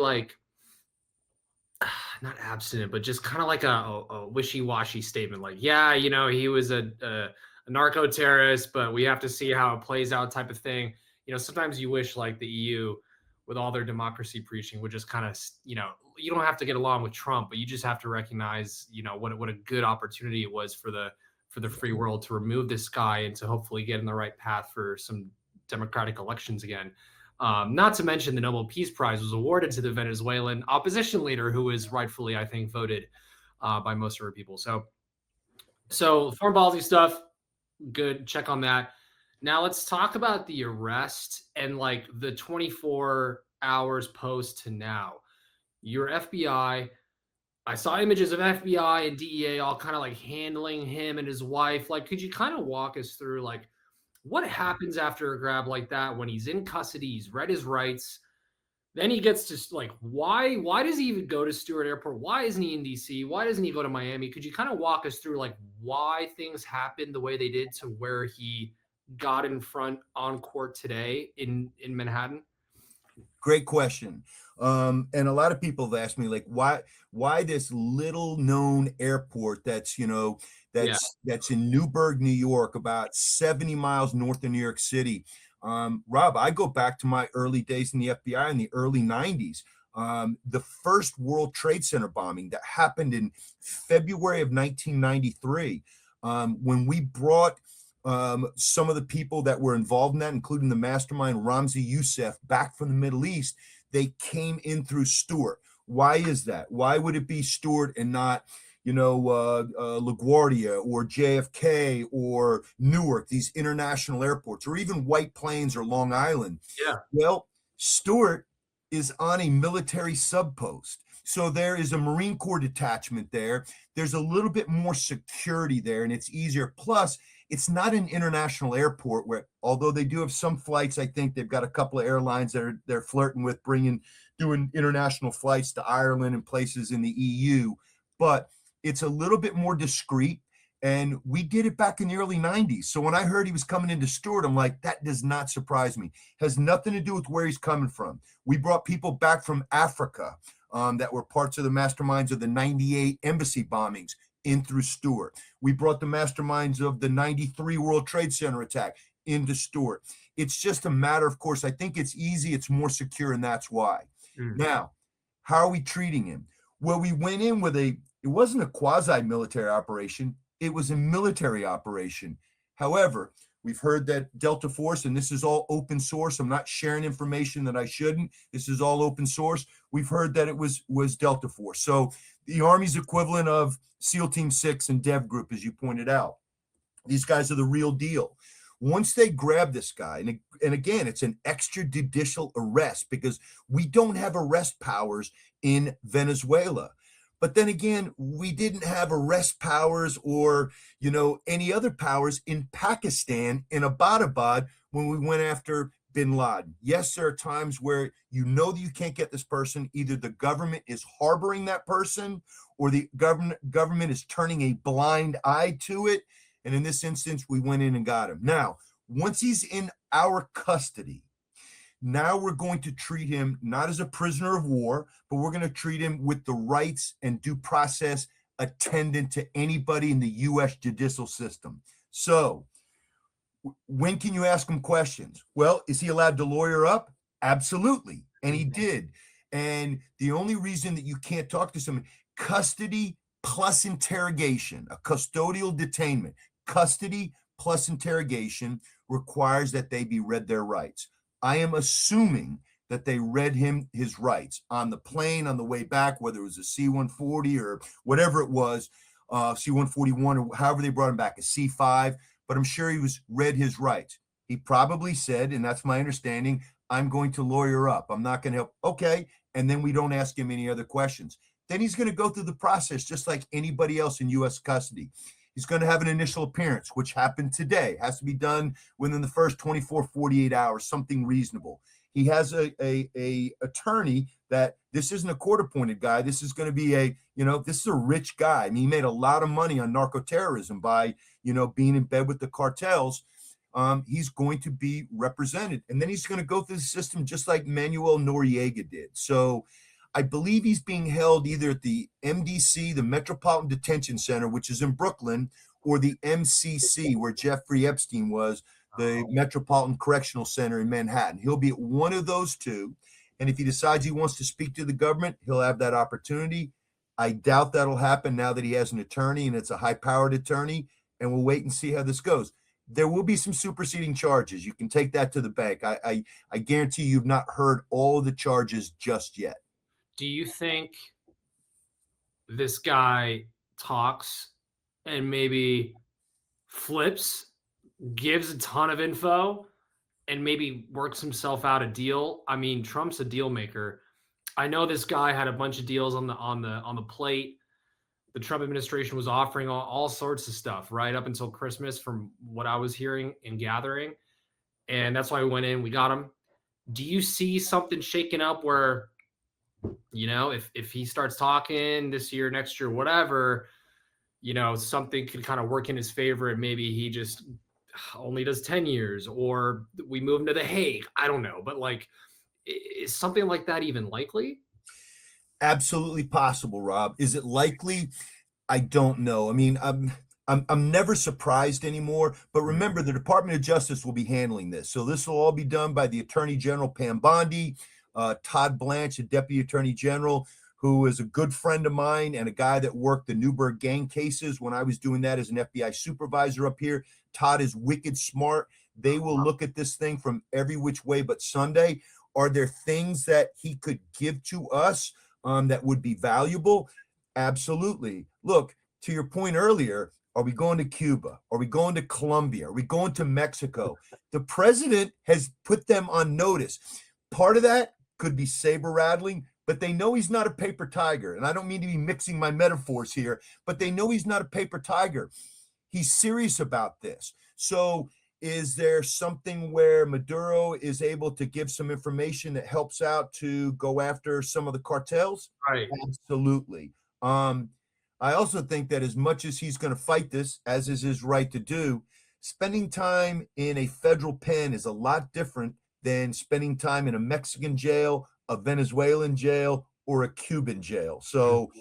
not abstinent, but just kind of like a wishy-washy statement, he was a narco terrorist, but we have to see how it plays out, type of thing. Sometimes you wish the EU, with all their democracy preaching, would just kind of, you don't have to get along with Trump, but you just have to recognize, what a good opportunity it was for the free world to remove this guy and to hopefully get in the right path for some democratic elections again. Not to mention the Nobel Peace Prize was awarded to the Venezuelan opposition leader, who is rightfully, I think, voted by most of our people. So foreign policy stuff, good. Check on that. Now let's talk about the arrest and the 24 hours post to now. Your FBI, I saw images of FBI and DEA all kind of handling him and his wife. Could you kind of walk us through what happens after a grab like that when he's in custody, he's read his rights, then he gets to why does he even go to Stewart Airport? Why isn't he in DC? Why doesn't he go to Miami? Could you kind of walk us through why things happened the way they did to where he got in front on court today in Manhattan? Great question. And a lot of people have asked me why this little known airport that's in Newburgh, New York, about 70 miles north of New York City. Rob, I go back to my early days in the FBI in the early 90s. The first World Trade Center bombing that happened in February of 1993, when we brought some of the people that were involved in that, including the mastermind Ramzi Youssef, back from the Middle East, they came in through Stewart. Why is that? Why would it be Stewart and not, LaGuardia or JFK or Newark, these international airports, or even White Plains or Long Island? Yeah. Well, Stewart is on a military subpost. So there is a Marine Corps detachment there. There's a little bit more security there, and it's easier. Plus, it's not an international airport where, although they do have some flights, I think they've got a couple of airlines that they're flirting with doing international flights to Ireland and places in the EU, but it's a little bit more discreet. And we did it back in the early 90s. So when I heard he was coming into Stewart, I'm like, that does not surprise me. Has nothing to do with where he's coming from. We brought people back from Africa that were parts of the masterminds of the 98 embassy bombings in through Stewart. We brought the masterminds of the 93 World Trade Center attack into Stewart. It's just a matter, of course, I think it's easy, it's more secure, and that's why. Now, how are we treating him? Well, we went in with it wasn't a quasi-military operation, it was a military operation. However, we've heard that Delta Force, and this is all open source, I'm not sharing information that I shouldn't, this is all open source. We've heard that it was Delta Force. So the Army's equivalent of SEAL Team 6 and Dev Group, as you pointed out. These guys are the real deal. Once they grab this guy, and again, it's an extrajudicial arrest because we don't have arrest powers in Venezuela. But then again, we didn't have arrest powers or, any other powers in Pakistan, in Abbottabad, when we went after bin Laden. Yes, there are times where that you can't get this person. Either the government is harboring that person or the government is turning a blind eye to it. And in this instance, we went in and got him. Now, once he's in our custody, Now we're going to treat him not as a prisoner of war, but we're going to treat him with the rights and due process attendant to anybody in the U.S. judicial system. So when can you ask him questions? Well, is he allowed to lawyer up? Absolutely. And he did. And the only reason that you can't talk to someone, custody plus interrogation, a custodial detainment, custody plus interrogation requires that they be read their rights. I am assuming that they read him his rights on the plane on the way back, whether it was a C-140 or whatever it was, C-141 or however they brought him back, a C-5, but I'm sure he was read his rights. He probably said, and that's my understanding, I'm going to lawyer up. I'm not going to help. Okay. And then we don't ask him any other questions. Then he's going to go through the process just like anybody else in U.S. custody. He's going to have an initial appearance, which happened today. It has to be done within the first 24, 48 hours, something reasonable. He has a attorney that this isn't a court-appointed guy. This is going to be this is a rich guy. I mean, he made a lot of money on narco-terrorism by, being in bed with the cartels. He's going to be represented. And then he's going to go through the system just like Manuel Noriega did. So I believe he's being held either at the MDC, the Metropolitan Detention Center, which is in Brooklyn, or the MCC, where Jeffrey Epstein was, the Metropolitan Correctional Center in Manhattan. He'll be at one of those two. And if he decides he wants to speak to the government, he'll have that opportunity. I doubt that'll happen now that he has an attorney and it's a high-powered attorney. And we'll wait and see how this goes. There will be some superseding charges. You can take that to the bank. I guarantee you've not heard all the charges just yet. Do you think this guy talks and maybe flips, gives a ton of info, and maybe works himself out a deal? I mean, Trump's a deal maker. I know this guy had a bunch of deals on the plate. The Trump administration was offering all sorts of stuff right up until Christmas, from what I was hearing and gathering. And that's why we went in, we got him. Do you see something shaking up where, if he starts talking this year, next year, whatever, something could kind of work in his favor and maybe he just only does 10 years or we move him to The Hague? I don't know. But is something like that even likely? Absolutely possible, Rob. Is it likely? I don't know. I mean, I'm never surprised anymore. But remember, the Department of Justice will be handling this. So this will all be done by the Attorney General Pam Bondi, Todd Blanche, a Deputy Attorney General, who is a good friend of mine and a guy that worked the Newburgh gang cases when I was doing that as an FBI supervisor up here. Todd is wicked smart. They will look at this thing from every which way but Sunday. Are there things that he could give to us that would be valuable? Absolutely. Look, to your point earlier, are we going to Cuba? Are we going to Colombia? Are we going to Mexico? The president has put them on notice. Part of that could be saber rattling, but they know he's not a paper tiger. And I don't mean to be mixing my metaphors here, but they know he's not a paper tiger. He's serious about this. So is there something where Maduro is able to give some information that helps out to go after some of the cartels? Right. Absolutely. I also think that as much as he's going to fight this, as is his right to do, spending time in a federal pen is a lot different than spending time in a Mexican jail, a Venezuelan jail, or a Cuban jail. So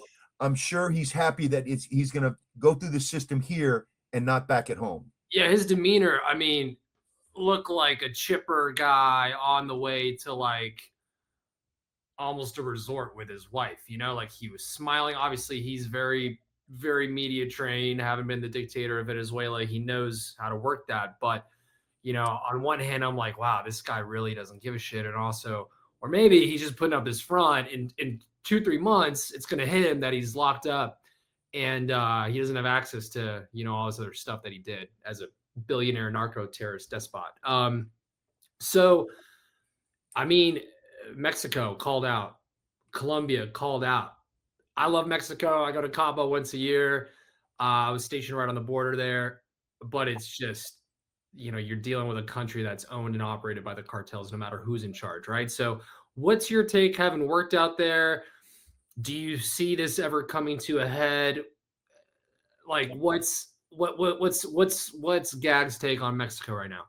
I'm sure he's happy that he's going to go through the system here and not back at home. Yeah, his demeanor, I mean, looked like a chipper guy on the way to almost a resort with his wife, like he was smiling. Obviously, he's very, very media trained, having been the dictator of Venezuela. He knows how to work that. But, on one hand, I'm like, wow, this guy really doesn't give a shit. And also, or maybe he's just putting up this front. In 2-3 months, it's going to hit him that he's locked up and he doesn't have access to, all this other stuff that he did as a billionaire narco terrorist despot. So, I mean, Mexico called out, Colombia called out. I love Mexico. I go to Cabo once a year. I was stationed right on the border there, but it's just, you're dealing with a country that's owned and operated by the cartels, no matter who's in charge, right? So what's your take, having worked out there? Do you see this ever coming to a head? Like what's Gag's take on Mexico right now?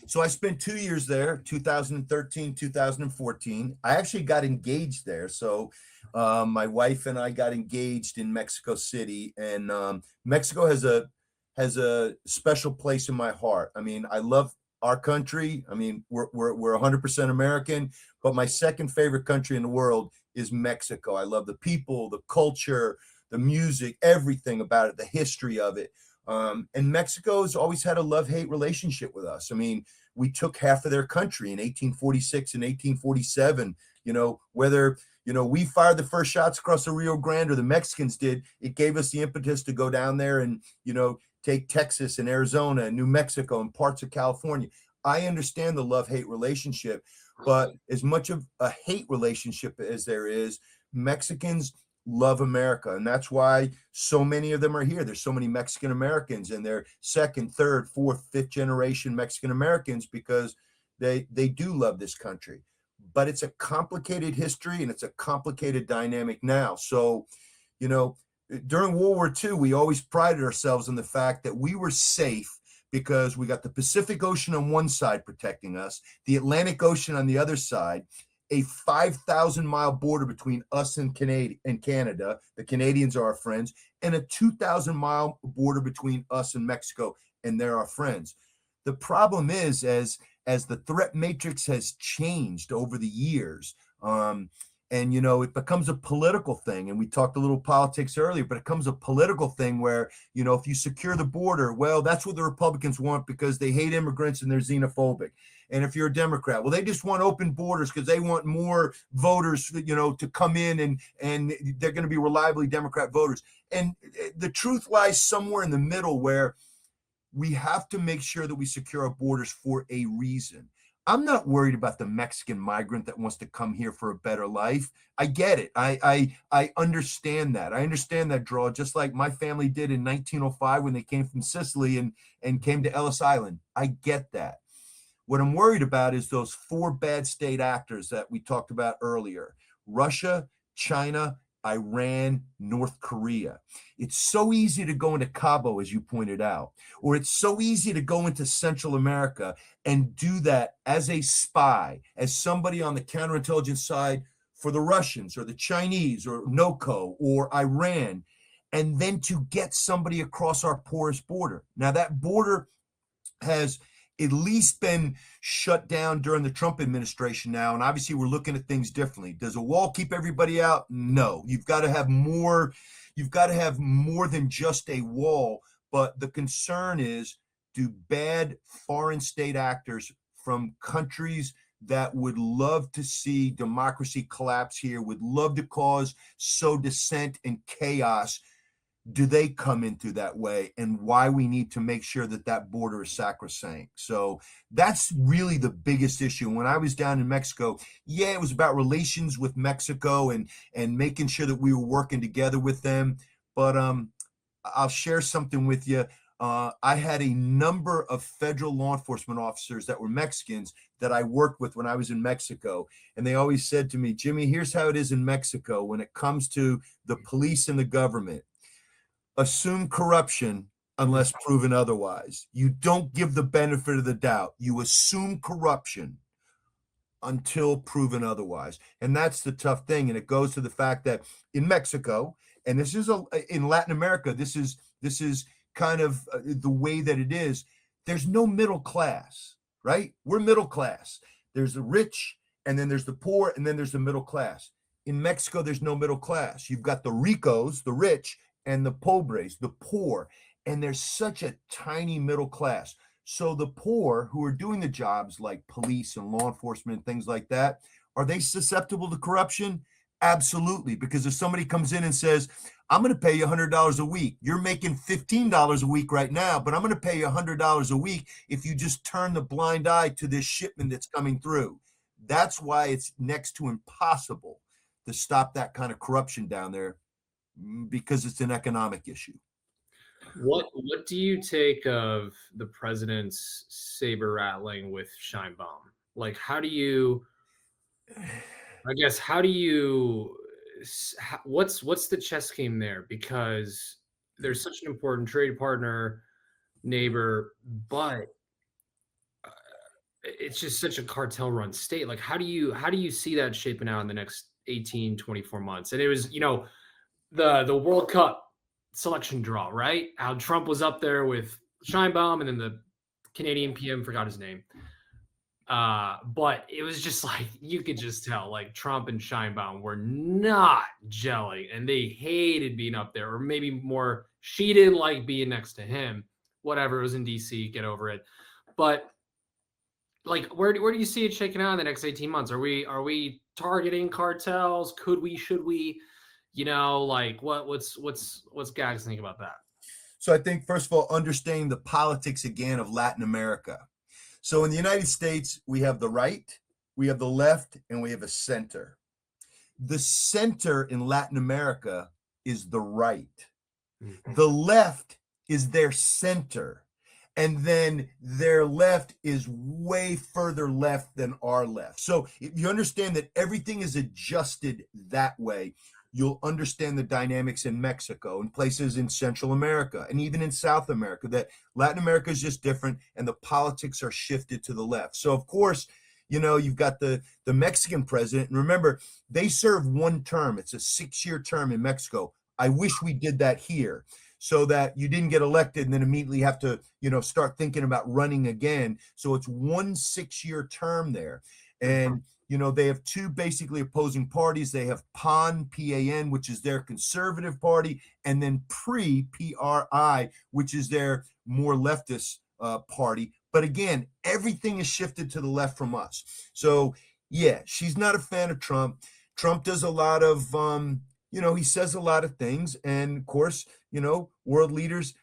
So I spent 2 years there, 2013, 2014. I actually got engaged there. So my wife and I got engaged in Mexico City, and Mexico has a special place in my heart. I mean, I love our country. I mean, we're 100% American, but my second favorite country in the world is Mexico. I love the people, the culture, the music, everything about it, the history of it. And Mexico's always had a love-hate relationship with us. I mean, we took half of their country in 1846 and 1847. Whether we fired the first shots across the Rio Grande or the Mexicans did, it gave us the impetus to go down there and take Texas and Arizona and New Mexico and parts of California. I understand the love-hate relationship, but as much of a hate relationship as there is, Mexicans love America. And that's why so many of them are here. There's so many Mexican Americans, and they're second, third, fourth, fifth generation Mexican Americans, because they do love this country. But it's a complicated history, and it's a complicated dynamic now. So, during World War II, we always prided ourselves on the fact that we were safe because we got the Pacific Ocean on one side protecting us, the Atlantic Ocean on the other side, a 5,000-mile border between us and Canada. The Canadians are our friends, and a 2,000-mile border between us and Mexico, and they're our friends. The problem is, as the threat matrix has changed over the years, and it becomes a political thing. And we talked a little politics earlier, but it becomes a political thing where, if you secure the border, well, that's what the Republicans want because they hate immigrants and they're xenophobic. And if you're a Democrat, well, they just want open borders because they want more voters, to come in, and they're going to be reliably Democrat voters. And the truth lies somewhere in the middle, where we have to make sure that we secure our borders for a reason. I'm not worried about the Mexican migrant that wants to come here for a better life. I get it. I understand that. I understand that draw, just like my family did in 1905 when they came from Sicily and came to Ellis Island. I get that. What I'm worried about is those four bad state actors that we talked about earlier: Russia, China, Iran, North Korea. It's so easy to go into Cabo, as you pointed out, or it's so easy to go into Central America and do that as a spy, as somebody on the counterintelligence side for the Russians or the Chinese or NOCO or Iran, and then to get somebody across our porous border. Now, that border has at least been shut down during the Trump administration now. And obviously we're looking at things differently. Does a wall keep everybody out? No. You've got to have more than just a wall. But the concern is, do bad foreign state actors from countries that would love to see democracy collapse here, would love to cause dissent and chaos, do they come into that way, and why we need to make sure that border is sacrosanct? So that's really the biggest issue. When I was down in Mexico, it was about relations with Mexico and making sure that we were working together with them. But I'll share something with you. I had a number of federal law enforcement officers that were Mexicans that I worked with when I was in Mexico. And they always said to me, Jimmy, here's how it is in Mexico when it comes to the police and the government. Assume corruption unless proven otherwise. You don't give the benefit of the doubt. You assume corruption until proven otherwise. And that's the tough thing. And it goes to the fact that in Mexico, and this is in Latin America, this is kind of the way that it is. There's no middle class, right? We're middle class. There's the rich, and then there's the poor, and then there's the middle class. In Mexico, there's no middle class. You've got the ricos, the rich, and the pobres, the poor. And there's such a tiny middle class. So the poor who are doing the jobs like police and law enforcement and things like that, are they susceptible to corruption? Absolutely. Because if somebody comes in and says, I'm going to pay you $100 a week. You're making $15 a week right now, but I'm going to pay you $100 a week if you just turn the blind eye to this shipment that's coming through. That's why it's next to impossible to stop that kind of corruption down there, because it's an economic issue. What do you take of the president's saber rattling with Scheinbaum? Like, what's the chess game there? Because there's such an important trade partner, neighbor, but it's just such a cartel run state. Like, how do you see that shaping out in the next 18, 24 months? And it was, the World Cup selection draw, right? How Trump was up there with Scheinbaum, and then the Canadian PM, forgot his name. But it was just like, you could just tell, like, Trump and Scheinbaum were not gelling, and they hated being up there, or maybe more, she didn't like being next to him. Whatever, it was in DC, get over it. But like, where do you see it shaking out in the next 18 months? Are we targeting cartels? Should we, like, what's Gags think about that? So I think, first of all, understanding the politics again of Latin America. So in the United States, we have the right, we have the left, and we have a center. The center in Latin America is the right. Mhm. The left is their center. And then their left is way further left than our left. So if you understand that everything is adjusted that way, you'll understand the dynamics in Mexico and places in Central America and even in South America, that Latin America is just different and the politics are shifted to the left. So of course, you've got the Mexican president, and remember, they serve one term. It's a 6-year term in Mexico. I wish we did that here, so that you didn't get elected and then immediately have to, start thinking about running again. So it's 1 6-year term there. And they have two basically opposing parties. They have PAN, P-A-N, which is their conservative party, and then PRI, P-R-I, which is their more leftist party. But again, everything is shifted to the left from us. So yeah, she's not a fan of Trump. Trump does a lot of, he says a lot of things. And of course, world leaders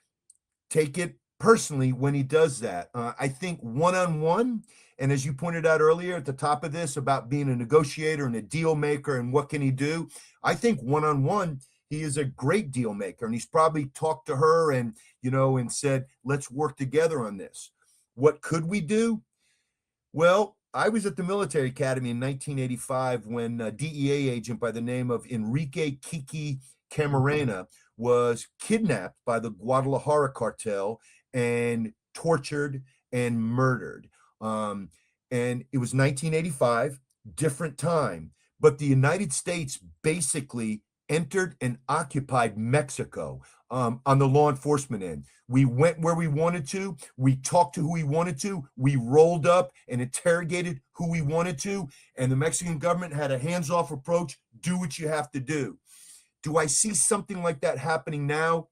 take it personally when he does that. I think one-on-one, and as you pointed out earlier at the top of this about being a negotiator and a deal maker and what can he do, I think one-on-one, he is a great deal maker, and he's probably talked to her and, and said, let's work together on this. What could we do? Well, I was at the military academy in 1985 when a DEA agent by the name of Enrique Kiki Camarena was kidnapped by the Guadalajara cartel and tortured and murdered. And it was 1985, different time. But the United States basically entered and occupied Mexico on the law enforcement end. We went where we wanted to. We talked to who we wanted to. We rolled up and interrogated who we wanted to. And the Mexican government had a hands-off approach. Do what you have to do. Do I see something like that happening now?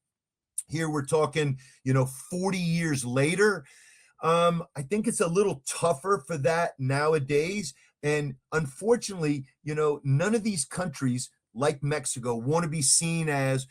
Here we're talking, 40 years later. I think it's a little tougher for that nowadays. And unfortunately, none of these countries like Mexico want to be seen as,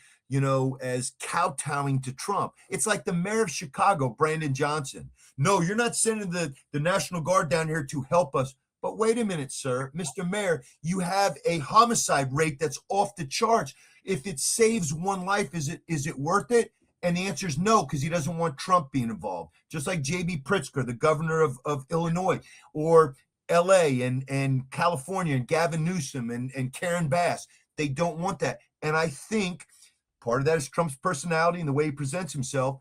as kowtowing to Trump. It's like the mayor of Chicago, Brandon Johnson. No, you're not sending the National Guard down here to help us. But wait a minute, sir, Mr. Mayor, you have a homicide rate that's off the charts. If it saves one life, is it worth it? And the answer is no, because he doesn't want Trump being involved. Just like J.B. Pritzker, the governor of Illinois, or L.A. and California, and Gavin Newsom and Karen Bass. They don't want that. And I think part of that is Trump's personality and the way he presents himself.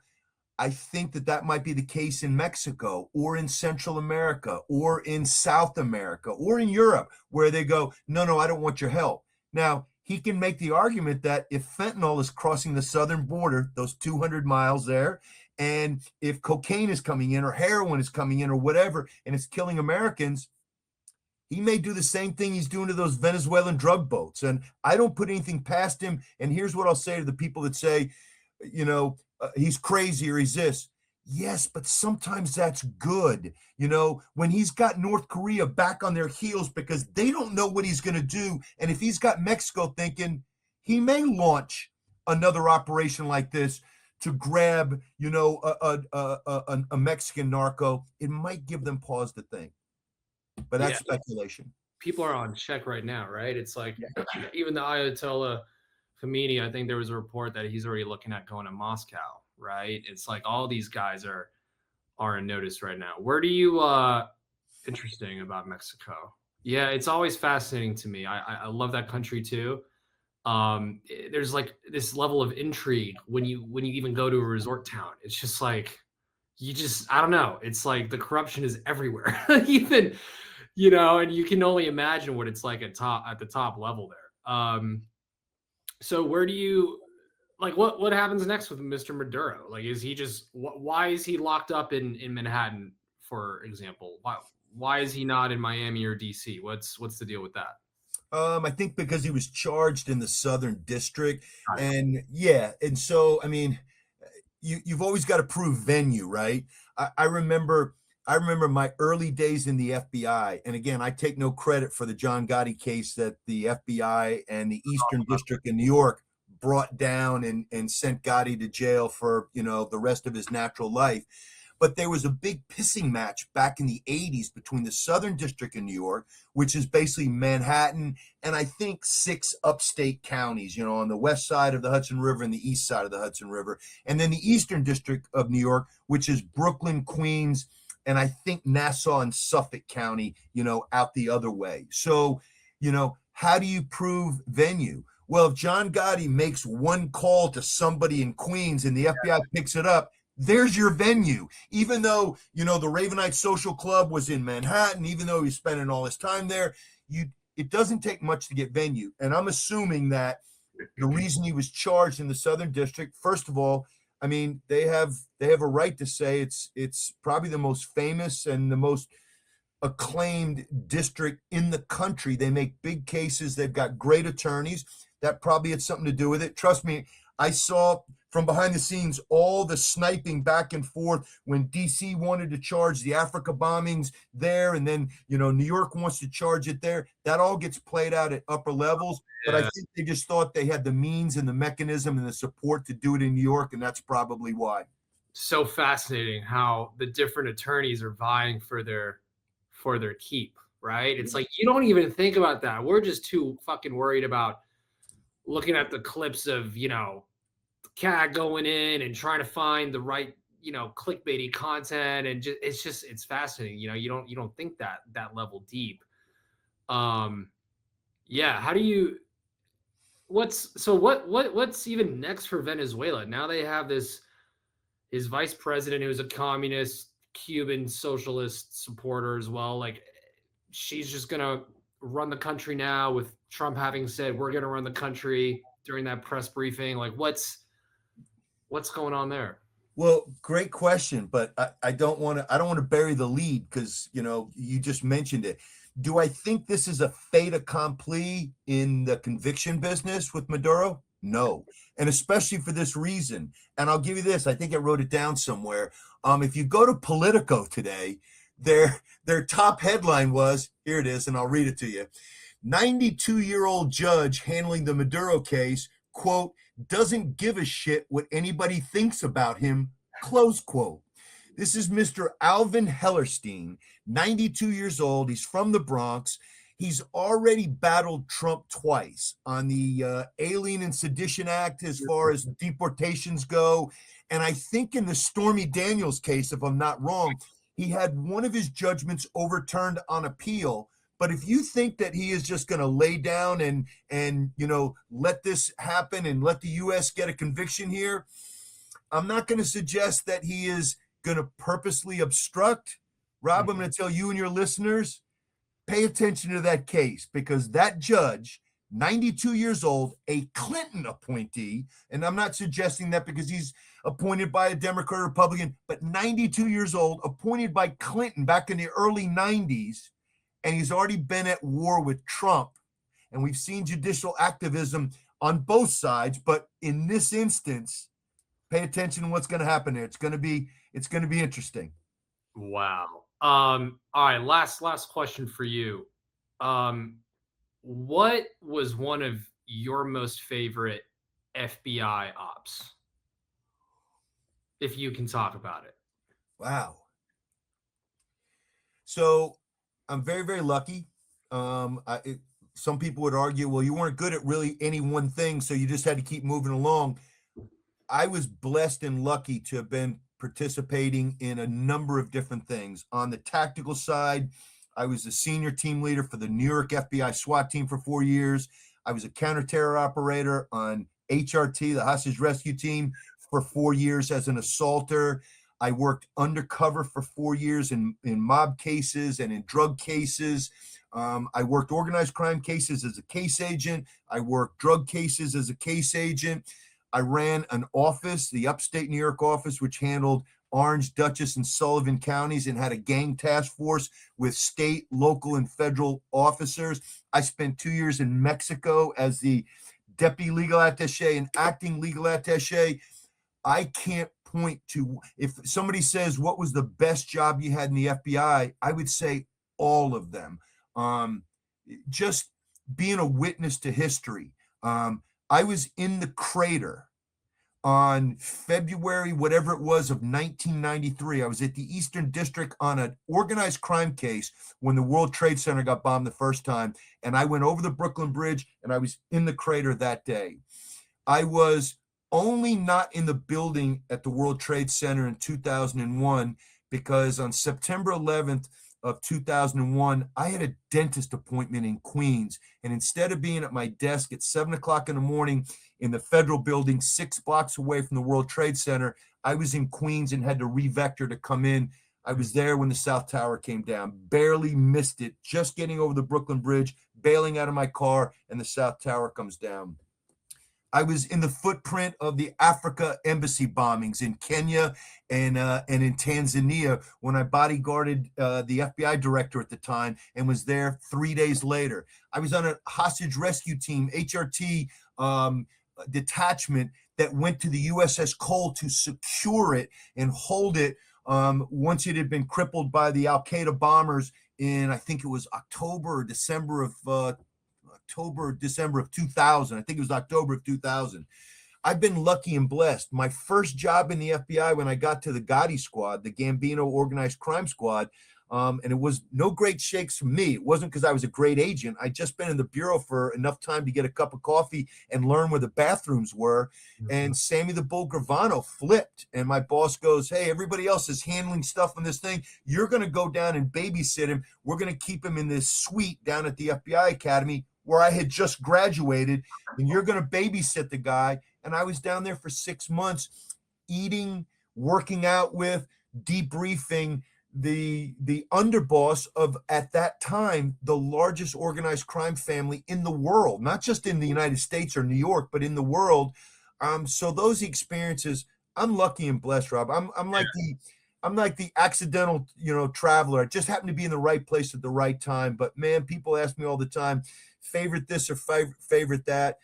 I think that might be the case in Mexico or in Central America or in South America or in Europe, where they go, no, I don't want your help. Now, he can make the argument that if fentanyl is crossing the southern border, those 200 miles there, and if cocaine is coming in or heroin is coming in or whatever, and it's killing Americans, he may do the same thing he's doing to those Venezuelan drug boats. And I don't put anything past him. And here's what I'll say to the people that say, he's crazy or he's this. Yes, but sometimes that's good. When he's got North Korea back on their heels because they don't know what he's going to do. And if he's got Mexico thinking, he may launch another operation like this to grab, a Mexican narco. It might give them pause to think. But that's speculation. People are on check right now, right? It's like even the Ayatollah Khomeini, I think there was a report that he's already looking at going to Moscow, right? It's like all these guys are in notice right now. Where do you interesting about Mexico? Yeah, it's always fascinating to me. I love that country too. There's like this level of intrigue when you even go to a resort town. It's just like you just, I don't know. It's like the corruption is everywhere. Even, and you can only imagine what it's like at the top level there. So where do you like what happens next with Mr. Maduro? Like, is he just why is he locked up in Manhattan, for example? Why is he not in Miami or DC? What's the deal with that? I think because he was charged in the Southern District, Got it. and yeah, and so I mean, you've always got to prove venue, right? I remember my early days in the FBI, and again, I take no credit for the John Gotti case that the FBI and the Eastern District in New York brought down and sent Gotti to jail for the rest of his natural life. But there was a big pissing match back in the 80s between the Southern District in New York, which is basically Manhattan, and I think 6 upstate counties, on the west side of the Hudson River and the east side of the Hudson River. And then the Eastern District of New York, which is Brooklyn, Queens, and I think Nassau and Suffolk County, out the other way. So, how do you prove venue? Well, if John Gotti makes one call to somebody in Queens and the FBI picks it up, there's your venue. Even though, the Ravenite Social Club was in Manhattan, even though he's spending all his time there, it doesn't take much to get venue. And I'm assuming that the reason he was charged in the Southern District, first of all, I mean, they have a right to say it's probably the most famous and the most acclaimed district in the country. They make big cases. They've got great attorneys. That probably had something to do with it. Trust me, I saw from behind the scenes all the sniping back and forth when DC wanted to charge the Africa bombings there, and then New York wants to charge it there. That all gets played out at upper levels, but I think they just thought they had the means and the mechanism and the support to do it in New York, and that's probably why. So fascinating how the different attorneys are vying for their keep, right? It's like you don't even think about that. We're just too fucking worried about looking at the clips of cat going in and trying to find the right clickbaity content, and it's fascinating. You don't think that level deep. Yeah, how do you what's even next for Venezuela? Now they have his vice president who's a communist Cuban socialist supporter as well. Like, she's just gonna run the country now, with Trump having said we're gonna run the country during that press briefing. Like, what's going on there? Well, great question, but I don't want to bury the lead because you just mentioned it. Do I think this is a fait accompli in the conviction business with Maduro? No, and especially for this reason. And I'll give you this. I think I wrote it down somewhere. If you go to Politico today, their top headline was, here it is, and I'll read it to you. 92-year-old judge handling the Maduro case, quote, doesn't give a shit what anybody thinks about him, close quote. This is Mr. Alvin Hellerstein, 92 years old. He's from the Bronx. He's already battled Trump twice on the Alien and Sedition Act as far as deportations go. And I think in the Stormy Daniels case, if I'm not wrong, he had one of his judgments overturned on appeal. But if you think that he is just going to lay down and let this happen and let the U.S. get a conviction here, I'm not going to suggest that he is going to purposely obstruct. Rob, I'm going to tell you and your listeners, pay attention to that case, because that judge, 92 years old, a Clinton appointee, and I'm not suggesting that because he's appointed by a Democrat or Republican, but 92 years old, appointed by Clinton back in the early 90s, and he's already been at war with Trump. And we've seen judicial activism on both sides, but in this instance, pay attention to what's going to happen there. It's going to be interesting. Wow. All right, last question for you. What was one of your most favorite FBI ops? If you can talk about it. Wow. So I'm very, very lucky. Some people would argue, well, you weren't good at really any one thing, so you just had to keep moving along. I was blessed and lucky to have been participating in a number of different things. On the tactical side, I was the senior team leader for the New York FBI SWAT team for 4 years. I was a counterterror operator on HRT, the hostage rescue team, for 4 years as an assaulter. I worked undercover for 4 years in mob cases and in drug cases. I worked organized crime cases as a case agent. I worked drug cases as a case agent. I ran an office, the upstate New York office, which handled Orange, Dutchess, and Sullivan counties and had a gang task force with state, local, and federal officers. I spent 2 years in Mexico as the deputy legal attaché and acting legal attaché. I can't point to, if somebody says, what was the best job you had in the FBI? I would say all of them. Just being a witness to history. I was in the crater on February, whatever it was, of 1993. I was at the Eastern District on an organized crime case when the World Trade Center got bombed the first time. And I went over the Brooklyn Bridge and I was in the crater that day. I was only not in the building at the World Trade Center in 2001 because on September 11th of 2001, I had a dentist appointment in Queens. And instead of being at my desk at 7 o'clock in the morning in the federal building, 6 blocks away from the World Trade Center, I was in Queens and had to re-vector to come in. I was there when the South Tower came down, barely missed it, just getting over the Brooklyn Bridge, bailing out of my car, and the South Tower comes down. I was in the footprint of the Africa embassy bombings in Kenya and in Tanzania when I bodyguarded the FBI director at the time and was there 3 days later. I was on a hostage rescue team, HRT detachment that went to the USS Cole to secure it and hold it once it had been crippled by the Al Qaeda bombers in, I think it was October or December of 2000. I think it was October of 2000. I've been lucky and blessed. My first job in the FBI when I got to the Gotti squad, the Gambino organized crime squad, and it was no great shakes from me. It wasn't because I was a great agent. I'd just been in the bureau for enough time to get a cup of coffee and learn where the bathrooms were. And Sammy the Bull Gravano flipped. And my boss goes, hey, everybody else is handling stuff on this thing. You're going to go down and babysit him. We're going to keep him in this suite down at the FBI Academy where I had just graduated, and you're going to babysit the guy. And I was down there for 6 months eating, working out with, debriefing the underboss of, at that time, the largest organized crime family in the world, not just in the United States or New York, but in the world. So those experiences, I'm lucky and blessed, Rob. I'm like the accidental, traveler. I just happened to be in the right place at the right time. But man, people ask me all the time, favorite this or favorite that.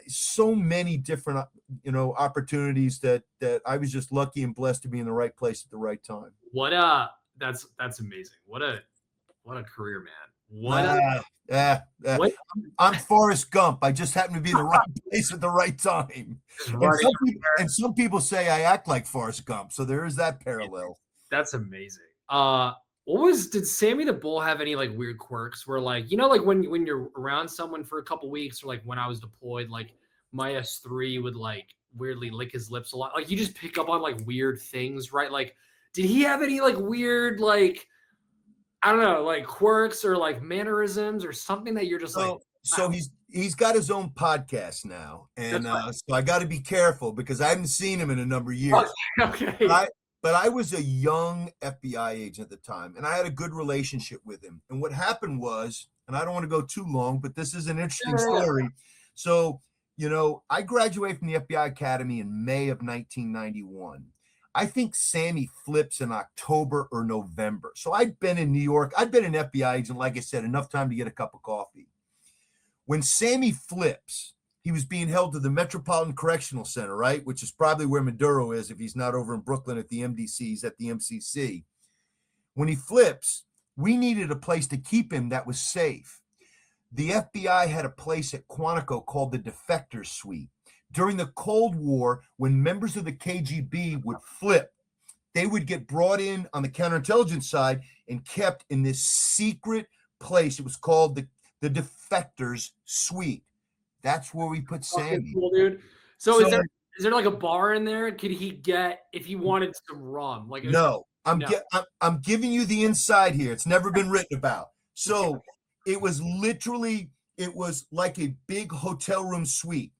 So many different, opportunities that I was just lucky and blessed to be in the right place at the right time. That's amazing. What a career, man. What? I'm Forrest Gump. I just happen to be in the right place at the right time. And some people say I act like Forrest Gump, so there is that parallel. That's amazing. Did Sammy the Bull have any like weird quirks where like, like when you're around someone for a couple weeks, or like when I was deployed, like my S3 would like weirdly lick his lips a lot. Like you just pick up on like weird things, right? Like, did he have any like weird, like, I don't know, like quirks or like mannerisms or something that you're just wow. So he's got his own podcast now. And so I got to be careful because I haven't seen him in a number of years. Okay. But I was a young FBI agent at the time, and I had a good relationship with him. And what happened was, and I don't want to go too long, but this is an interesting story. So, I graduated from the FBI Academy in May of 1991. I think Sammy flips in October or November. So I'd been in New York. I'd been an FBI agent, like I said, enough time to get a cup of coffee. When Sammy flips, he was being held to the Metropolitan Correctional Center, right? Which is probably where Maduro is if he's not over in Brooklyn at the MDC, he's at the MCC. When he flips, we needed a place to keep him that was safe. The FBI had a place at Quantico called the Defectors Suite. During the Cold War, when members of the KGB would flip, they would get brought in on the counterintelligence side and kept in this secret place. It was called the Defectors Suite. That's where we put Sammy. Cool, dude. So is there like a bar in there? Could he get, if he wanted some rum? Like no, I'm giving you the inside here. It's never been written about. So it was like a big hotel room suite.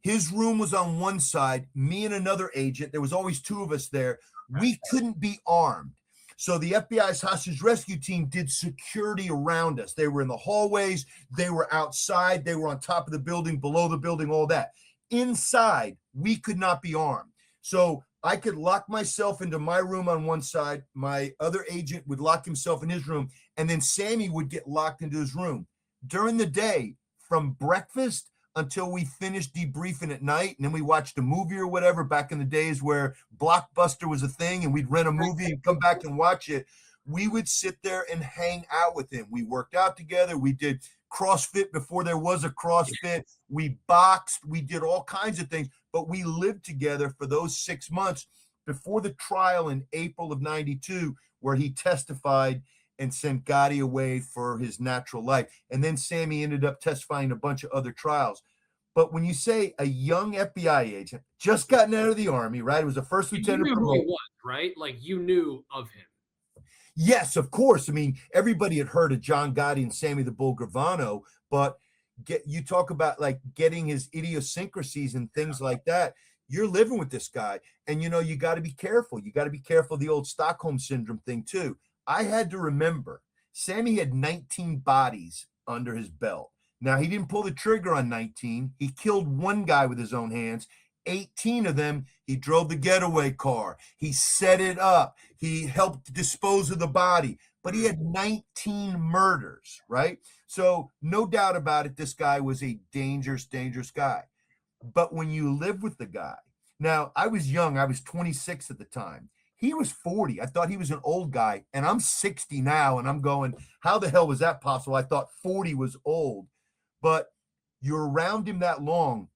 His room was on one side, me and another agent. There was always two of us there. We couldn't be armed. So the FBI's hostage rescue team did security around us. They were in the hallways, they were outside, they were on top of the building, below the building, all that. Inside, we could not be armed. So I could lock myself into my room on one side, my other agent would lock himself in his room, and then Sammy would get locked into his room. During the day, from breakfast until we finished debriefing at night, and then we watched a movie or whatever, back in the days where Blockbuster was a thing and we'd rent a movie and come back and watch it, we would sit there and hang out with him. We worked out together. We did CrossFit before there was a CrossFit. We boxed. We did all kinds of things, but we lived together for those 6 months before the trial in April of 92, where he testified and sent Gotti away for his natural life. And then Sammy ended up testifying in a bunch of other trials. But when you say a young FBI agent, just gotten out of the Army, right? It was a first lieutenant. You knew who he was, right? Like, you knew of him. Yes, of course. I mean, everybody had heard of John Gotti and Sammy the Bull Gravano, but you talk about like getting his idiosyncrasies and things like that. You're living with this guy, and you got to be careful. You got to be careful of the old Stockholm syndrome thing too. I had to remember Sammy had 19 bodies under his belt. Now, he didn't pull the trigger on 19. He killed one guy with his own hands. 18 of them, he drove the getaway car. He set it up. He helped dispose of the body. But he had 19 murders, right? So no doubt about it, this guy was a dangerous, dangerous guy. But when you live with the guy, now I was young. I was 26 at the time. He was 40. I thought he was an old guy, and I'm 60 now, and I'm going, how the hell was that possible? I thought 40 was old. But you're around him that long.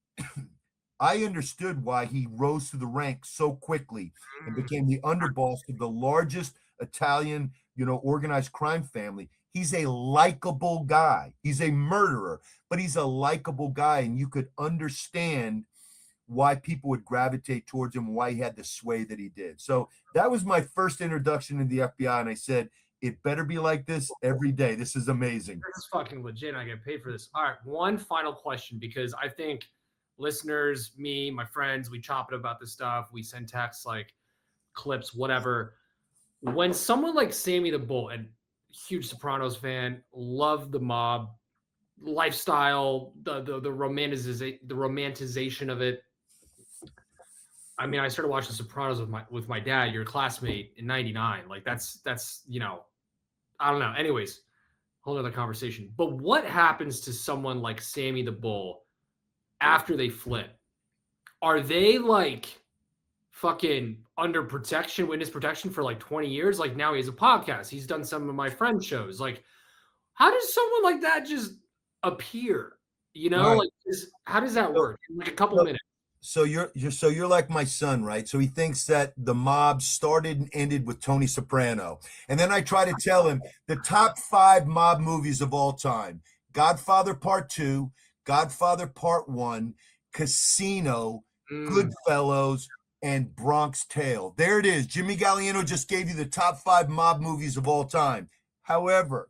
I understood why he rose through the ranks so quickly and became the underboss of the largest Italian, organized crime family. He's a likable guy. He's a murderer, but he's a likable guy, and you could understand why people would gravitate towards him, why he had the sway that he did. So that was my first introduction to the FBI, and I said, it better be like this every day. This is amazing. This is fucking legit. I get paid for this. All right, one final question, because I think listeners, me, my friends, we chop it about this stuff. We send texts, like clips, whatever. When someone like Sammy the Bull, and huge Sopranos fan, love the mob lifestyle, the romanticization of it. I mean, I started watching Sopranos with my dad, your classmate, in '99. Like that's I don't know. Anyways, whole other conversation. But what happens to someone like Sammy the Bull after they flip? Are they like fucking under protection, witness protection for like 20 years? Like now he has a podcast. He's done some of my friends' shows. Like, how does someone like that just appear? Right. Like, how does that work in like a couple minutes? So you're like my son, right? So he thinks that the mob started and ended with Tony Soprano. And then I try to tell him the top 5 mob movies of all time: Godfather Part 2, Godfather Part 1, Casino, Goodfellas, and Bronx Tale. There it is. Jimmy Gagliano just gave you the top 5 mob movies of all time. However,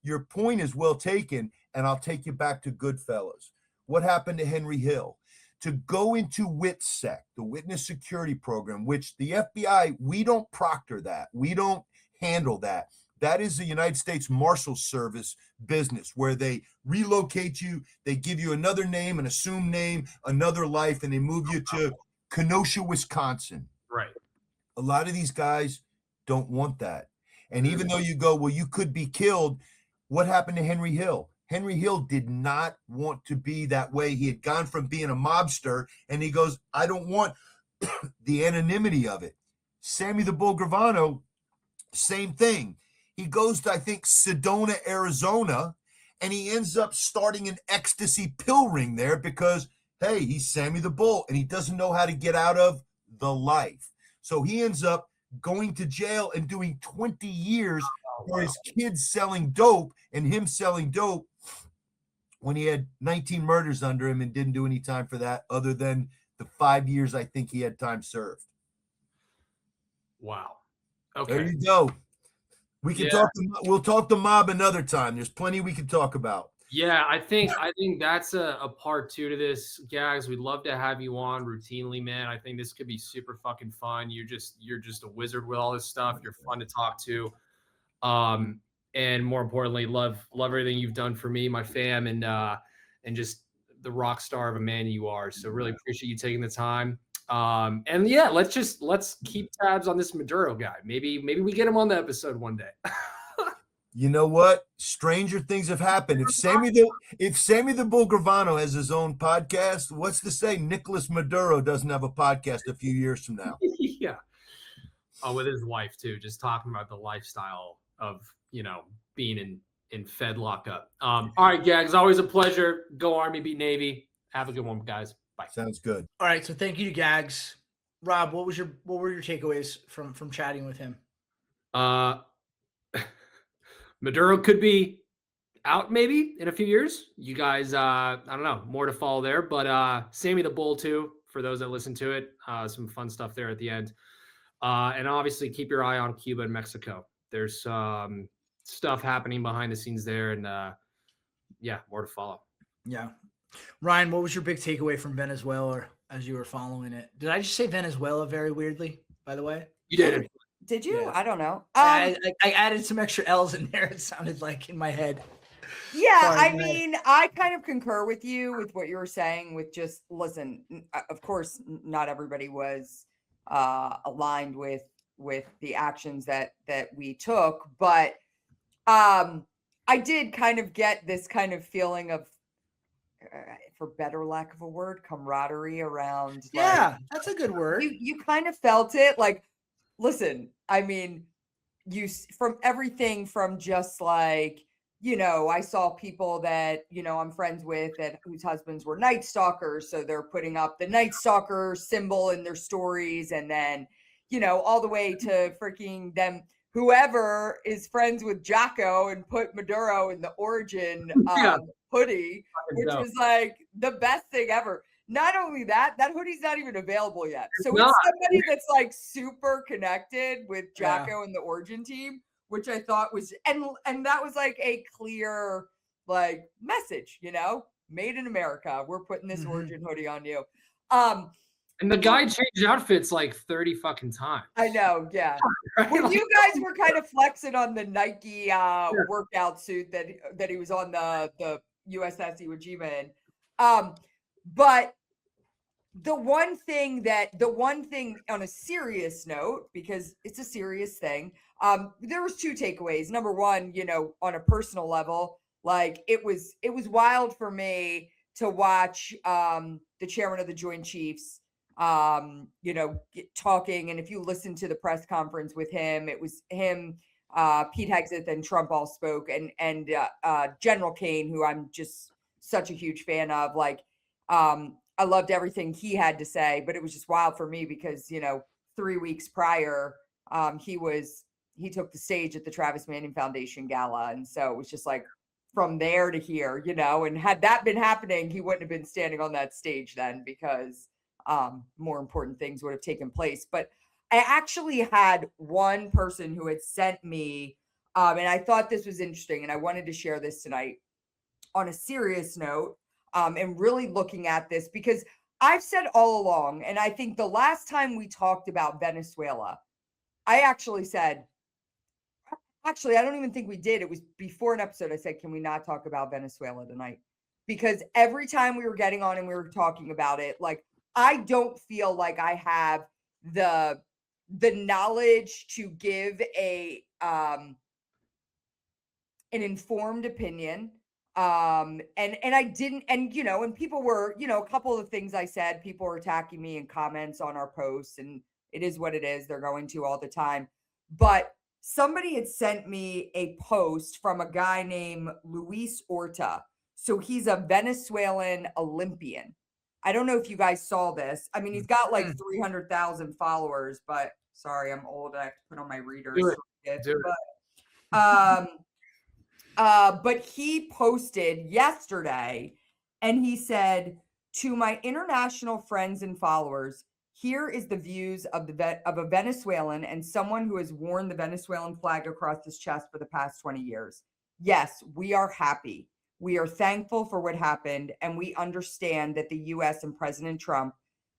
your point is well taken, and I'll take you back to Goodfellas. What happened to Henry Hill? To go into WITSEC, the Witness Security Program, which the FBI, we don't proctor that. We don't handle that. That is the United States Marshal Service business, where they relocate you, they give you another name, an assumed name, another life, and they move you to Kenosha, Wisconsin. Right. A lot of these guys don't want that. And even though you go, well, you could be killed, what happened to Henry Hill? Henry Hill did not want to be that way. He had gone from being a mobster, and he goes, I don't want the anonymity of it. Sammy the Bull Gravano, same thing. He goes to, I think, Sedona, Arizona, and he ends up starting an ecstasy pill ring there because, hey, he's Sammy the Bull, and he doesn't know how to get out of the life. So he ends up going to jail and doing 20 years for his kids selling dope and him selling dope, when he had 19 murders under him and didn't do any time for that, other than the 5 years I think he had time served. Wow. Okay. There you go. We can talk. We'll talk the mob another time. There's plenty we can talk about. Yeah, I think that's a part two to this, guys. We'd love to have you on routinely, man. I think this could be super fucking fun. You're just a wizard with all this stuff. You're fun to talk to. And more importantly, love everything you've done for me, my fam, and just the rock star of a man you are. So really appreciate you taking the time. And yeah, let's keep tabs on this Maduro guy. Maybe we get him on the episode one day. You know what? Stranger things have happened. If Sammy the Bull Gravano has his own podcast, what's to say Nicolas Maduro doesn't have a podcast a few years from now? Yeah. With his wife too, just talking about the lifestyle of, being in Fed lockup. All right, Gags, always a pleasure. Go Army, beat Navy. Have a good one, guys. Bye. Sounds good. All right, so thank you to Gags. Rob, what were your takeaways from chatting with him? Maduro could be out maybe in a few years. You guys, I don't know, more to follow there. But Sammy the Bull too, for those that listen to it. Some fun stuff there at the end. And obviously keep your eye on Cuba and Mexico. There's stuff happening behind the scenes there, and yeah, more to follow. Yeah. Ryan, what was your big takeaway from Venezuela as you were following it? Did I just say Venezuela very weirdly, by the way? You did. Did you? Yeah. I don't know. I added some extra L's in there. It sounded like in my head. Yeah, Sorry, I go ahead. mean, I kind of concur with you with what you were saying with just listen, of course, not everybody was aligned with the actions that we took, but I did kind of get this kind of feeling of for better lack of a word, camaraderie around. Yeah, that's a good word. You kind of felt it. Like, listen, I mean, from everything from just like, I saw people that, I'm friends with whose husbands were Night Stalkers. So they're putting up the Night Stalker symbol in their stories. And then, all the way to freaking them, whoever is friends with Jocko and put Maduro in the Origin hoodie, which was like the best thing ever. Not only that hoodie's not even available yet. So it's somebody that's like super connected with Jocko and the Origin team, which I thought was, and that was like a clear like message, made in America. We're putting this Origin hoodie on you. And the guy changed outfits like 30 fucking times. I know, yeah. Right? When you guys were kind of flexing on the Nike workout suit that he was on the USS Iwo Jima in. But the one thing on a serious note, because it's a serious thing, there was two takeaways. Number one, on a personal level, like it was wild for me to watch the chairman of the Joint Chiefs talking. And if you listen to the press conference with him, it was him, Pete Hegseth and Trump all spoke, and General Kane, who I'm just such a huge fan of. Like, I loved everything he had to say, but it was just wild for me because 3 weeks prior, he took the stage at the Travis Manning Foundation Gala, and so it was just like from there to here, and had that been happening, he wouldn't have been standing on that stage then, because more important things would have taken place. But I actually had one person who had sent me, and I thought this was interesting, and I wanted to share this tonight on a serious note, and really looking at this, because I've said all along, and I think the last time we talked about Venezuela, I actually said, I don't even think we did. It was before an episode. I said, can we not talk about Venezuela tonight? Because every time we were getting on and we were talking about it, like, I don't feel like I have the knowledge to give an informed opinion. And I didn't, and people were, a couple of things I said, people were attacking me in comments on our posts, and it is what it is. They're going to all the time. But somebody had sent me a post from a guy named Luis Orta. So he's a Venezuelan Olympian. I don't know if you guys saw this. I mean, he's got like 300,000 followers, but sorry, I'm old. I have to put on my readers. But he posted yesterday, and he said, to my international friends and followers, here is the views of a Venezuelan and someone who has worn the Venezuelan flag across his chest for the past 20 years. Yes, we are happy. We are thankful for what happened, and we understand that the US and President Trump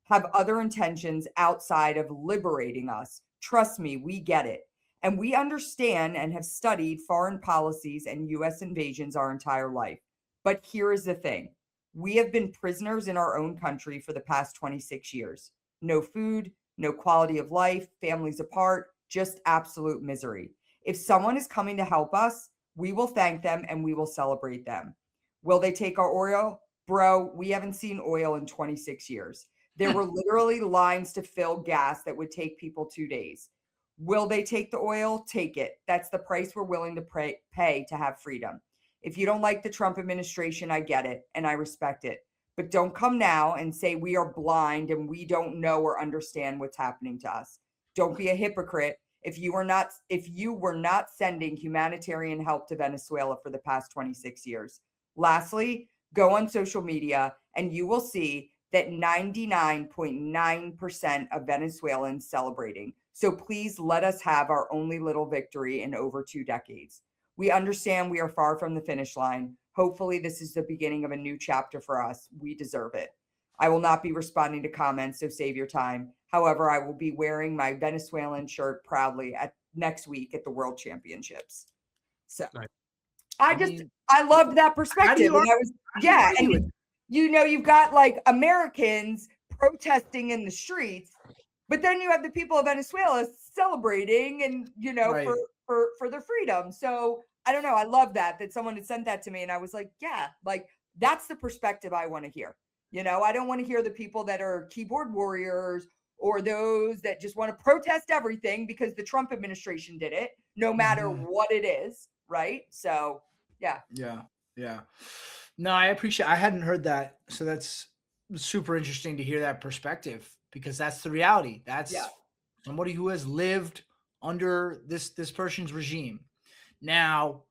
have other intentions outside of liberating us. Trust me, we get it. And we understand and have studied foreign policies and US invasions our entire life. But here is the thing. We have been prisoners in our own country for the past 26 years. No food, no quality of life, families apart, just absolute misery. If someone is coming to help us, we will thank them and we will celebrate them. Will they take our oil? Bro, we haven't seen oil in 26 years. There were literally lines to fill gas that would take people 2 days. Will they take the oil? Take it. That's the price we're willing to pay to have freedom. If you don't like the Trump administration, I get it and I respect it. But don't come now and say we are blind and we don't know or understand what's happening to us. Don't be a hypocrite. If you were not sending humanitarian help to Venezuela for the past 26 years. Lastly, go on social media and you will see that 99.9% of Venezuelans celebrating. So please let us have our only little victory in over 2 decades. We understand we are far from the finish line. Hopefully this is the beginning of a new chapter for us. We deserve it. I will not be responding to comments, so save your time. However, I will be wearing my Venezuelan shirt proudly next week at the World Championships. So Nice. I loved that perspective. And you've got like Americans protesting in the streets, but then you have the people of Venezuela celebrating and, Right. for their freedom. So I don't know. I love that someone had sent that to me and I was like, yeah, like that's the perspective I want to hear. I don't want to hear the people that are keyboard warriors or those that just want to protest everything because the Trump administration did it, no matter what it is. Right. So, yeah. Yeah. No, I appreciate, I hadn't heard that. So that's super interesting to hear that perspective because that's the reality. That's somebody who has lived under this person's regime. Now,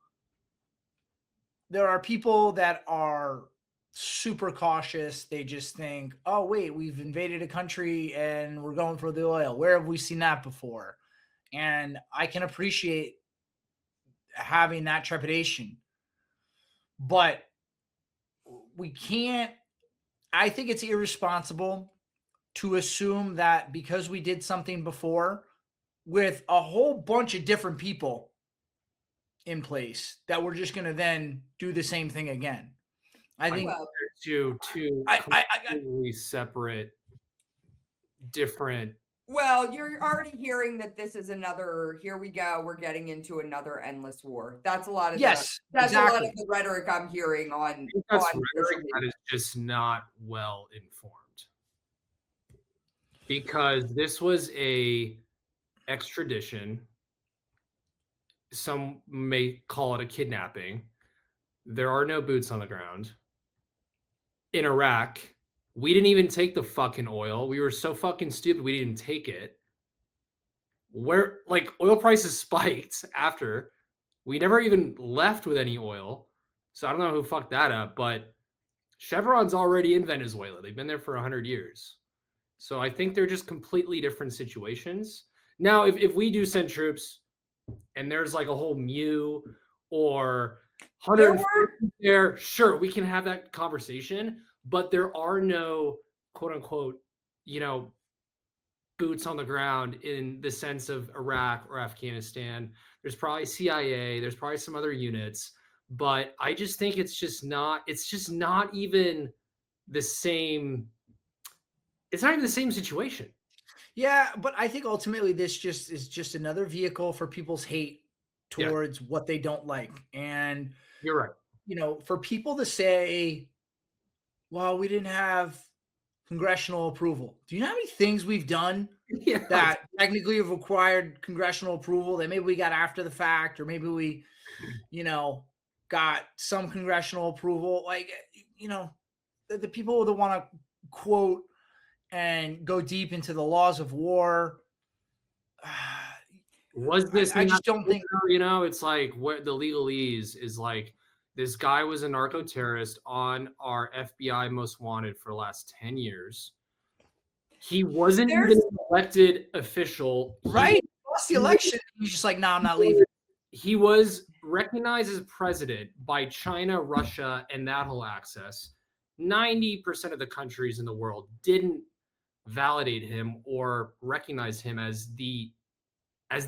there are people that are super cautious. They just think, oh, wait, we've invaded a country and we're going for the oil. Where have we seen that before? And I can appreciate having that trepidation. But we can't, I think it's irresponsible to assume that because we did something before with a whole bunch of different people in place that we're just going to then do the same thing again. I think two completely separate, different. Well, you're already hearing that this is another, here we go, we're getting into another endless war. That's a lot of a lot of the rhetoric I'm hearing on rhetoric that is just not well informed. Because this was a extradition. Some may call it a kidnapping. There are no boots on the ground. In Iraq, we didn't even take the fucking oil. We were so fucking stupid we didn't take it. Where like oil prices spiked after. We never even left with any oil. So I don't know who fucked that up, but Chevron's already in Venezuela. They've been there for 100 years. So I think they're just completely different situations. Now, if we do send troops and there's like a whole MEU or 100 there, sure, we can have that conversation, but there are no quote unquote, boots on the ground in the sense of Iraq or Afghanistan. There's probably CIA, there's probably some other units, but I just think it's just not even the same. It's not even the same situation. Yeah, but I think ultimately this is just another vehicle for people's hate towards what they don't like. And you're right. For people to say, well, we didn't have congressional approval. Do you know how many things we've done that technically have required congressional approval that maybe we got after the fact, or maybe we, got some congressional approval? Like, the people that want to quote and go deep into the laws of war. Was this? I just don't think. It's like what the legalese is like. This guy was a narco terrorist on our FBI most wanted for the last 10 years. He wasn't even an elected official. Right. He lost the election. He's just like, no, I'm not leaving. he was recognized as president by China, Russia, and that whole axis. 90% of the countries in the world didn't validate him or recognize him as the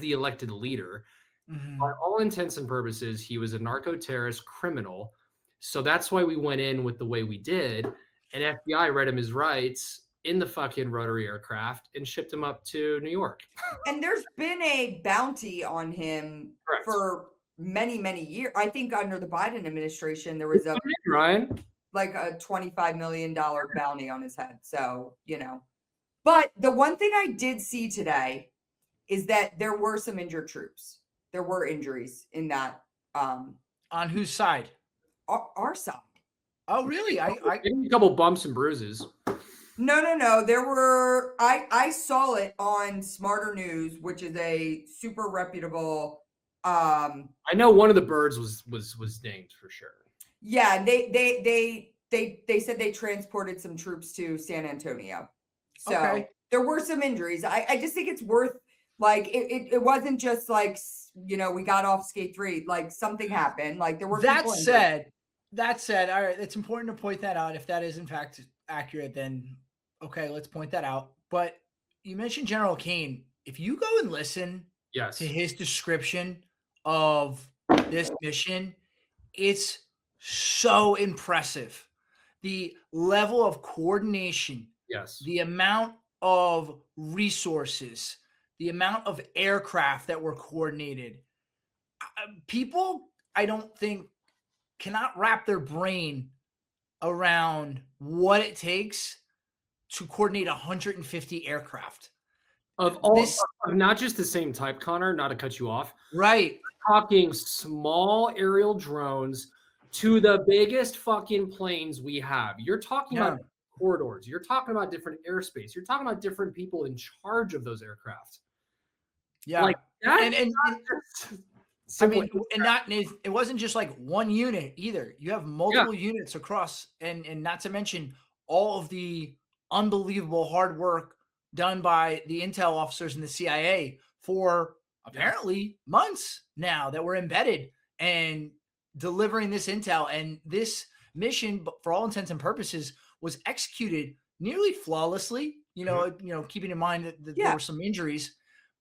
elected leader. Mhm. By all intents and purposes, he was a narco-terrorist criminal. So that's why we went in with the way we did. And FBI read him his rights in the fucking rotary aircraft and shipped him up to New York. And there's been a bounty on him Correct. for many, many years. I think under the Biden administration, there was Ryan. like a $25 million bounty on his head. So, but the one thing I did see today is that there were some injured troops. There were injuries in that, On whose side? our side. Oh, really? I A couple bumps and bruises. No. There were, I saw it on Smarter News, which is a super reputable, I know one of the birds was dinged for sure. yeah, they said they transported some troops to San Antonio. So Okay. there were some injuries. I just think it's worth, like, it wasn't just like, we got off skate 3, like something happened. Like there were that people injured. said, all right, it's important to point that out. If that is in fact accurate, then okay, let's point that out. But you mentioned General Kane. If you go and listen Yes. to his description of this mission, it's so impressive. The level of coordination, Yes. the amount of resources, the amount of aircraft that were coordinated. People, I don't think, cannot wrap their brain around what it takes to coordinate 150 aircraft. Of not just the same type, Connor, not to cut you off. Right. Talking small aerial drones to the biggest fucking planes we have. You're talking about corridors. You're talking about different airspace. You're talking about different people in charge of those aircraft. Yeah. Like that. And I mean, it wasn't just like one unit either. You have multiple units across, and not to mention all of the unbelievable hard work done by the intel officers in the CIA for apparently months now that were embedded and delivering this intel. And this mission, for all intents and purposes, was executed nearly flawlessly. Keeping in mind that there were some injuries,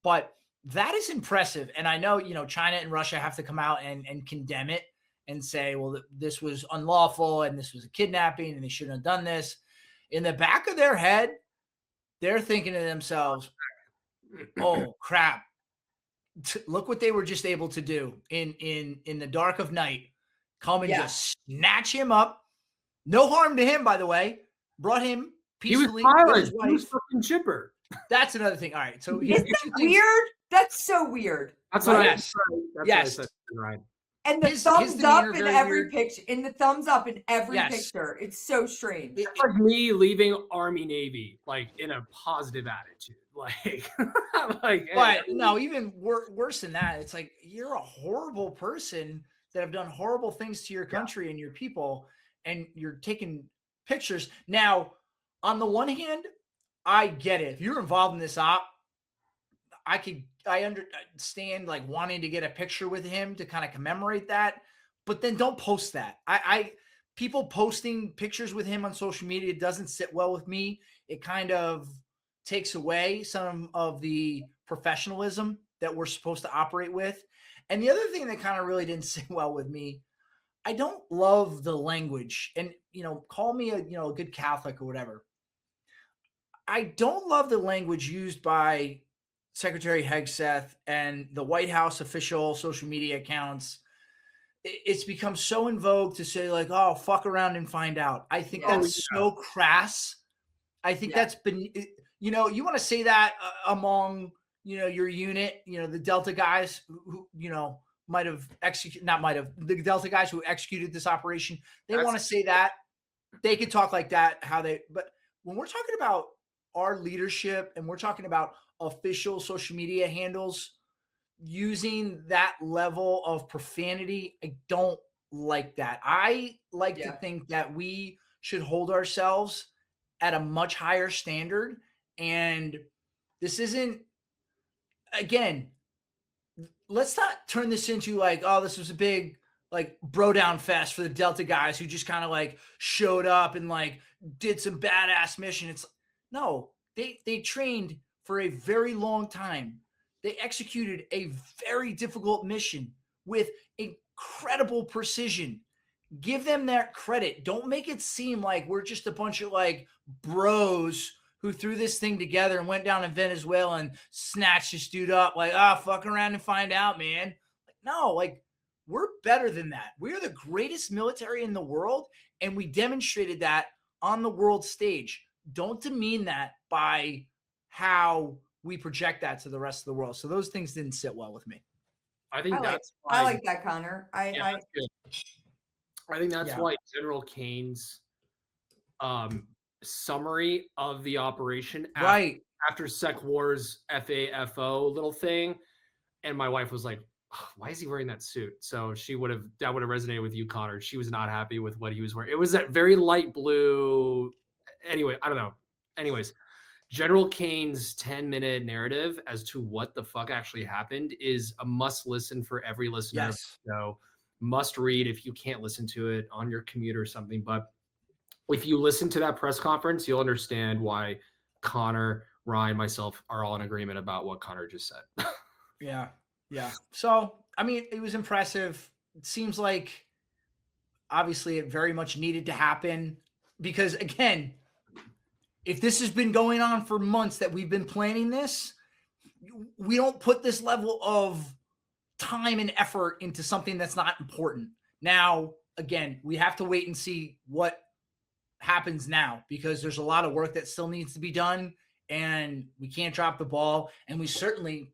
but that is impressive. And I know, China and Russia have to come out and condemn it and say, well, this was unlawful and this was a kidnapping and they shouldn't have done this. In the back of their head, they're thinking to themselves, oh, crap. Look what they were just able to do in the dark of night. Come and just snatch him up. No harm to him, by the way. Brought him peacefully. He was fucking chipper. That's another thing. All right. So isn't that weird? That's so weird. That's what I said. Right. And the thumbs up in every picture. In the thumbs up in every picture. It's so strange. It's like me leaving Army Navy, like in a positive attitude. But no, even worse than that. It's like you're a horrible person that have done horrible things to your country and your people, and you're taking pictures. Now, on the one hand, I get it. If you're involved in this op, I understand like wanting to get a picture with him to kind of commemorate that, but then don't post that. People posting pictures with him on social media doesn't sit well with me. It kind of takes away some of the professionalism that we're supposed to operate with. And the other thing that kind of really didn't sit well with me, I don't love the language, and call me a good Catholic or whatever. I don't love the language used by Secretary Hegseth and the White House official social media accounts. It's become so in vogue to say like, oh, fuck around and find out. I think that's so crass. I think that's been, you want to say that among, your unit, the Delta guys who the Delta guys who executed this operation, they want to say that. They could talk like that, but when we're talking about our leadership and we're talking about official social media handles using that level of profanity, I don't like that. I like to think that we should hold ourselves at a much higher standard. And this isn't, again, let's not turn this into like, oh, this was a big like bro down fest for the Delta guys who just kind of like showed up and like did some badass mission. It's no, they trained for a very long time. They executed a very difficult mission with incredible precision. Give them that credit. Don't make it seem like we're just a bunch of like bros who threw this thing together and went down to Venezuela and snatched this dude up. Like, fuck around and find out, man. Like, no, like we're better than that. We are the greatest military in the world, and we demonstrated that on the world stage. Don't demean that by how we project that to the rest of the world. So those things didn't sit well with me. I think that's I why, like that, Connor. that's good. I think that's Yeah. why General Kane's summary of the operation Right. after Sec War's FAFO little thing, and my wife was like, "Oh, why is he wearing that suit?" So that would have resonated with you, Connor. She was not happy with what he was wearing. It was that very light blue. Anyway, I don't know. Anyways, General Kane's 10-minute narrative as to what the fuck actually happened is a must listen for every listener. Yes. So must read if you can't listen to it on your commute or something. But if you listen to that press conference, you'll understand why Connor, Ryan, myself are all in agreement about what Connor just said. Yeah. Yeah. So, I mean, it was impressive. It seems like obviously it very much needed to happen because, again, if this has been going on for months that we've been planning this, we don't put this level of time and effort into something that's not important. Now, again, we have to wait and see what happens now because there's a lot of work that still needs to be done and we can't drop the ball. And we certainly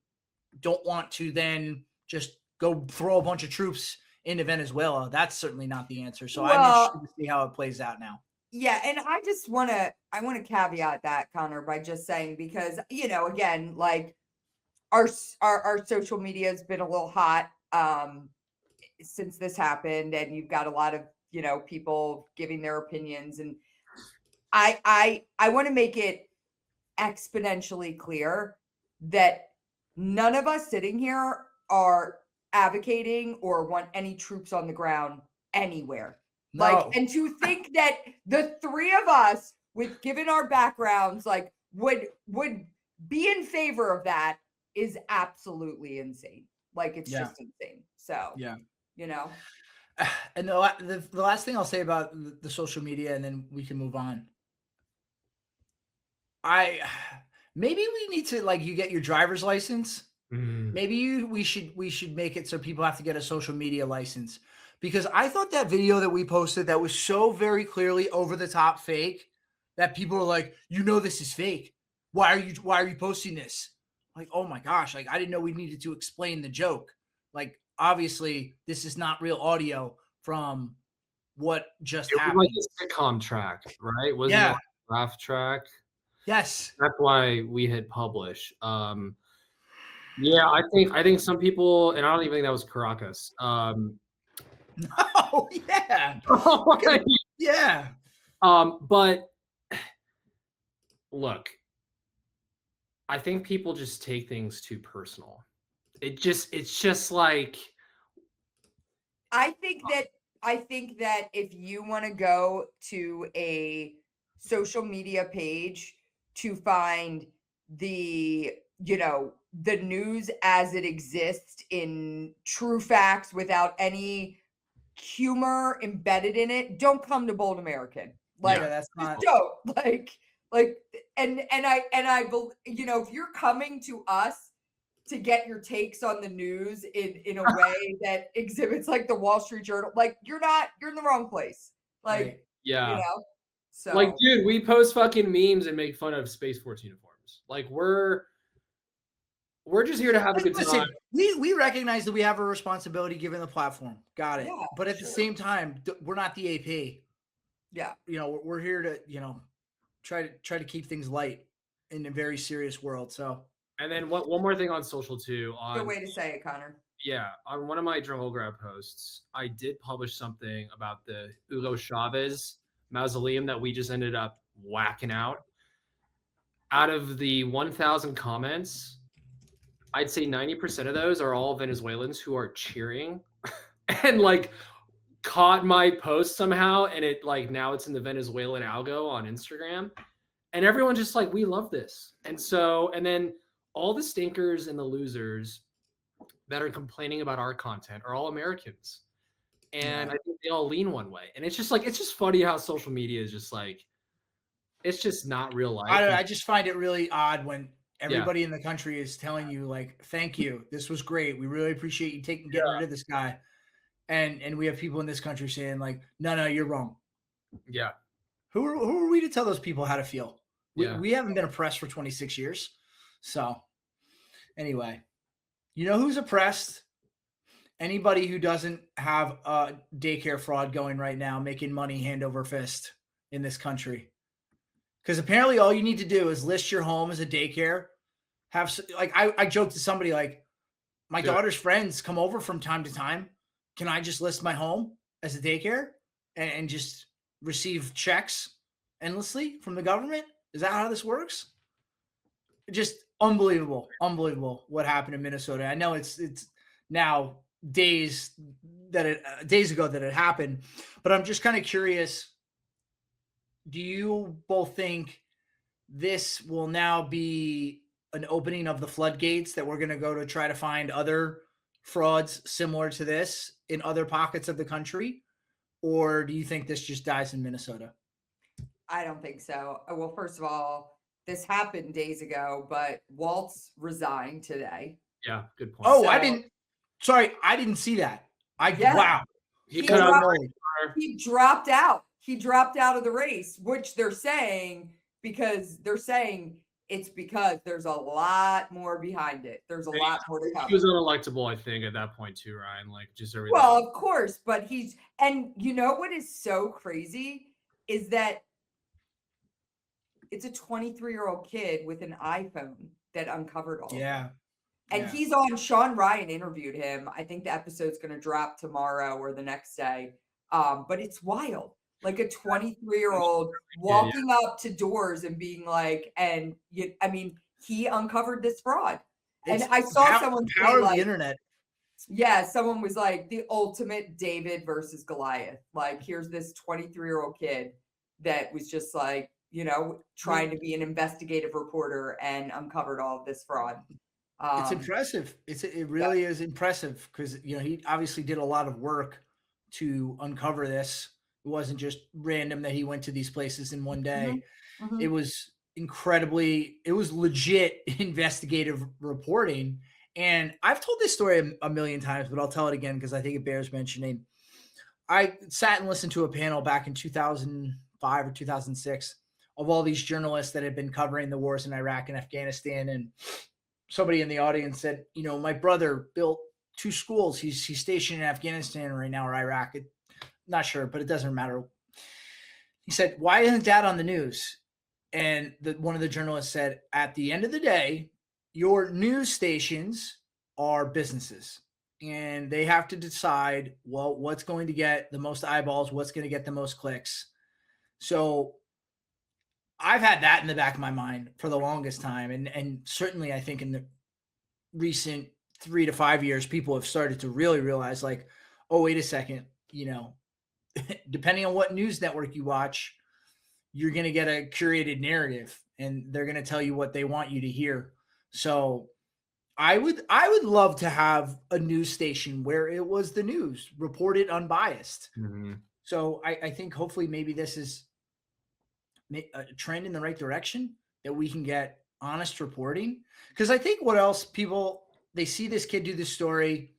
don't want to then just go throw a bunch of troops into Venezuela. That's certainly not the answer. So I'm interested to see how it plays out now. Yeah, and I want to caveat that, Connor, by just saying, because, again, like our social media has been a little hot since this happened, and you've got a lot of, people giving their opinions, and I want to make it exponentially clear that none of us sitting here are advocating or want any troops on the ground anywhere. No. Like, and to think that the three of us, with given our backgrounds, like would be in favor of that is absolutely insane. Like, it's just insane. So, yeah. And the last thing I'll say about the social media, and then we can move on. Maybe we need to, like, you get your driver's license. Maybe we should make it so people have to get a social media license, because I thought that video that we posted that was so very clearly over the top fake that people are like, this is fake. Why are you posting this? Like, oh my gosh, like I didn't know we needed to explain the joke. Like, obviously this is not real audio from what just happened. Like a sitcom track, right? Wasn't it like a laugh track? Yes. That's why we hit publish. Yeah, I think some people, and I don't even think that was Caracas. No, yeah. Yeah. But look, I think people just take things too personal. It's just like, I think that if you want to go to a social media page to find the news as it exists in true facts without any humor embedded in it, don't come to Bold American. Like, that's not don't and I if you're coming to us to get your takes on the news in a way that exhibits like the Wall Street Journal, like you're in the wrong place. Like, right. Yeah. So, like, dude, we post fucking memes and make fun of Space Force uniforms. Like, we're just here to have a good time. We recognize that we have a responsibility given the platform. Got it. Yeah, but at the same time, we're not the AP. Yeah. We're here to, try to keep things light in a very serious world. So, and then one more thing on social too. Good way to say it, Connor. Yeah, on one of my Journal Grab posts, I did publish something about the Hugo Chavez mausoleum that we just ended up whacking out. Out of the 1,000 comments, I'd say 90% of those are all Venezuelans who are cheering and like caught my post somehow, and it like now it's in the Venezuelan algo on Instagram, and everyone's just like, we love this. And so, and then all the stinkers and the losers that are complaining about our content are all Americans, and I think they all lean one way. And it's just like, it's just funny how social media is just like, it's just not real life. I don't know, I just find it really odd when everybody in the country is telling you like, thank you, this was great, we really appreciate you getting rid of this guy, and we have people in this country saying like, no, you're wrong. Yeah. Who are we to tell those people how to feel? Yeah. We haven't been oppressed for 26 years. So anyway, you know who's oppressed? Anybody who doesn't have a daycare fraud going right now, making money hand over fist in this country. Because apparently all you need to do is list your home as a daycare. I joked to somebody like, my daughter's friends come over from time to time. Can I just list my home as a daycare and just receive checks endlessly from the government? Is that how this works? Just unbelievable what happened in Minnesota. I know it's now days ago that it happened, but I'm just kind of curious. Do you both think this will now be an opening of the floodgates, that we're going to go to try to find other frauds similar to this in other pockets of the country? Or do you think this just dies in Minnesota? I don't think so. Well, first of all, this happened days ago, but Waltz resigned today. Yeah, good point. Oh, I didn't see that. Wow. He dropped out. He dropped out of the race, which they're saying it's because there's a lot more behind it. There's a lot more to come. He was unelectable, I think, at that point too, Ryan. Like just everything. Well, of course, but and you know what is so crazy is that it's a 23-year-old kid with an iPhone that uncovered all. Yeah. And he's on. Sean Ryan interviewed him. I think the episode's going to drop tomorrow or the next day. But it's wild. Like a 23-year-old walking up to doors and being like, he uncovered this fraud. And I saw someone say, power of the internet. Yeah, someone was like, the ultimate David versus Goliath. Like, here's this 23-year-old kid that was just like, trying to be an investigative reporter and uncovered all of this fraud. It's impressive. It really is impressive because, he obviously did a lot of work to uncover this. It wasn't just random that he went to these places in one day. Mm-hmm. It was it was legit investigative reporting. And I've told this story a million times, but I'll tell it again because I think it bears mentioning. I sat and listened to a panel back in 2005 or 2006 of all these journalists that had been covering the wars in Iraq and Afghanistan. And somebody in the audience said, my brother built 2 schools. He's stationed in Afghanistan right now or Iraq. Not sure, but it doesn't matter. He said, why isn't that on the news? And one of the journalists said, at the end of the day, your news stations are businesses and they have to decide, well, what's going to get the most eyeballs, what's going to get the most clicks. So I've had that in the back of my mind for the longest time. And certainly I think in the recent 3 to 5 years, people have started to really realize like, oh, wait a second, depending on what news network you watch, you're going to get a curated narrative and they're going to tell you what they want you to hear. So I would love to have a news station where it was the news reported unbiased. Mm-hmm. So I think hopefully maybe this is a trend in the right direction, that we can get honest reporting. Because I think what else they see this kid do this story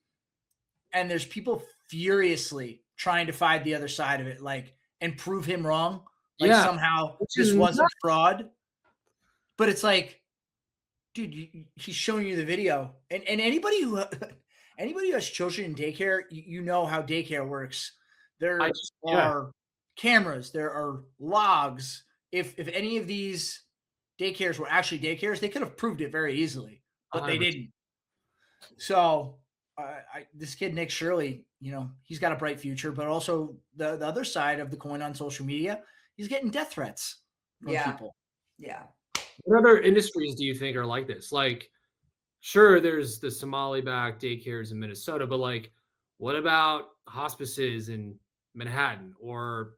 and there's people furiously trying to find the other side of it, like, and prove him wrong. Like somehow this wasn't fraud. But it's like, dude, he's showing you the video. And anybody who has children in daycare, you know how daycare works. There are cameras, there are logs. If any of these daycares were actually daycares, they could have proved it very easily, but they didn't. So this kid, Nick Shirley, he's got a bright future, but also the other side of the coin on social media, he's getting death threats from people. Yeah. What other industries do you think are like this? Like, sure, there's the Somali-backed daycares in Minnesota, but like, what about hospices in Manhattan? Or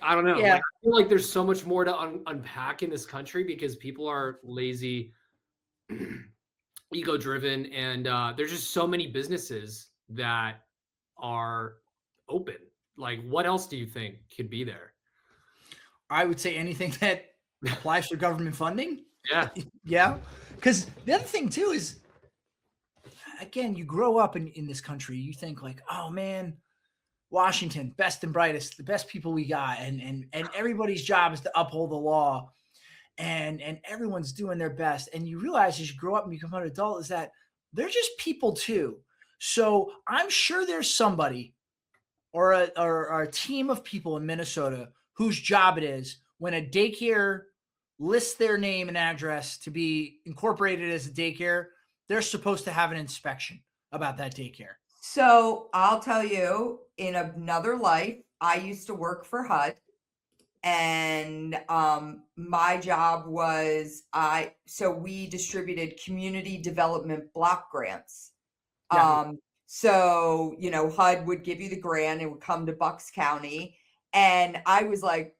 I don't know. Yeah. Like, I feel like there's so much more to unpack in this country because people are lazy, ego-driven, and there's just so many businesses that are open. Like, what else do you think could be there? I would say anything that applies for government funding. Yeah. Yeah. Because the other thing too is, again, you grow up in this country, you think like, oh man, Washington, best and brightest, the best people we got, and everybody's job is to uphold the law, and everyone's doing their best. And you realize as you grow up and become an adult is that they're just people too. So I'm sure there's somebody or a team of people in Minnesota whose job it is when a daycare lists their name and address to be incorporated as a daycare, they're supposed to have an inspection about that daycare. So I'll tell you, in another life, I used to work for HUD, and my job was so we distributed community development block grants. Yeah. So HUD would give you the grant, it would come to Bucks County, and I was like,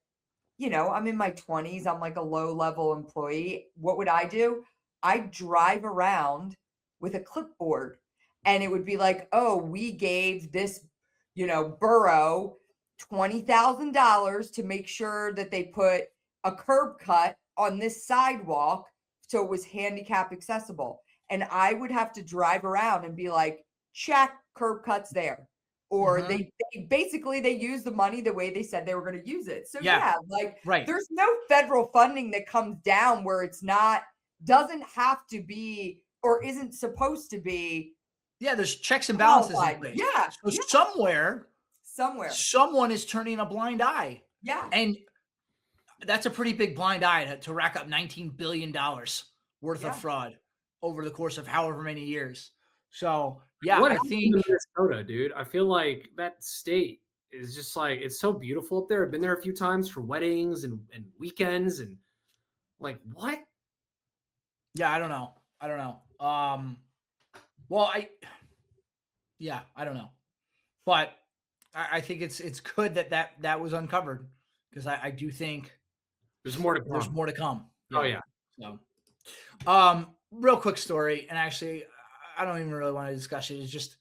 I'm in my 20s, I'm like a low-level employee. What would I do? I'd drive around with a clipboard, and it would be like, oh, we gave this, borough $20,000 to make sure that they put a curb cut on this sidewalk so it was handicap accessible. And I would have to drive around and be like, check, curb cuts there. Or they basically use the money the way they said they were going to use it. So right. There's no federal funding that comes down where it's doesn't have to be or isn't supposed to be. Yeah, there's checks and balances qualified. in place. Yeah. So somewhere someone is turning a blind eye. Yeah. And that's a pretty big blind eye to rack up $19 billion worth of fraud over the course of however many years. So yeah, what I think Minnesota, dude. I feel like that state is just like, it's so beautiful up there. I've been there a few times for weddings and weekends, and like, what? Yeah, I don't know. Well, I don't know, but I think it's good that was uncovered, because I do think there's more to come. There's more to come. Oh yeah. So, real quick story, and actually, I don't even really want to discuss it. It's just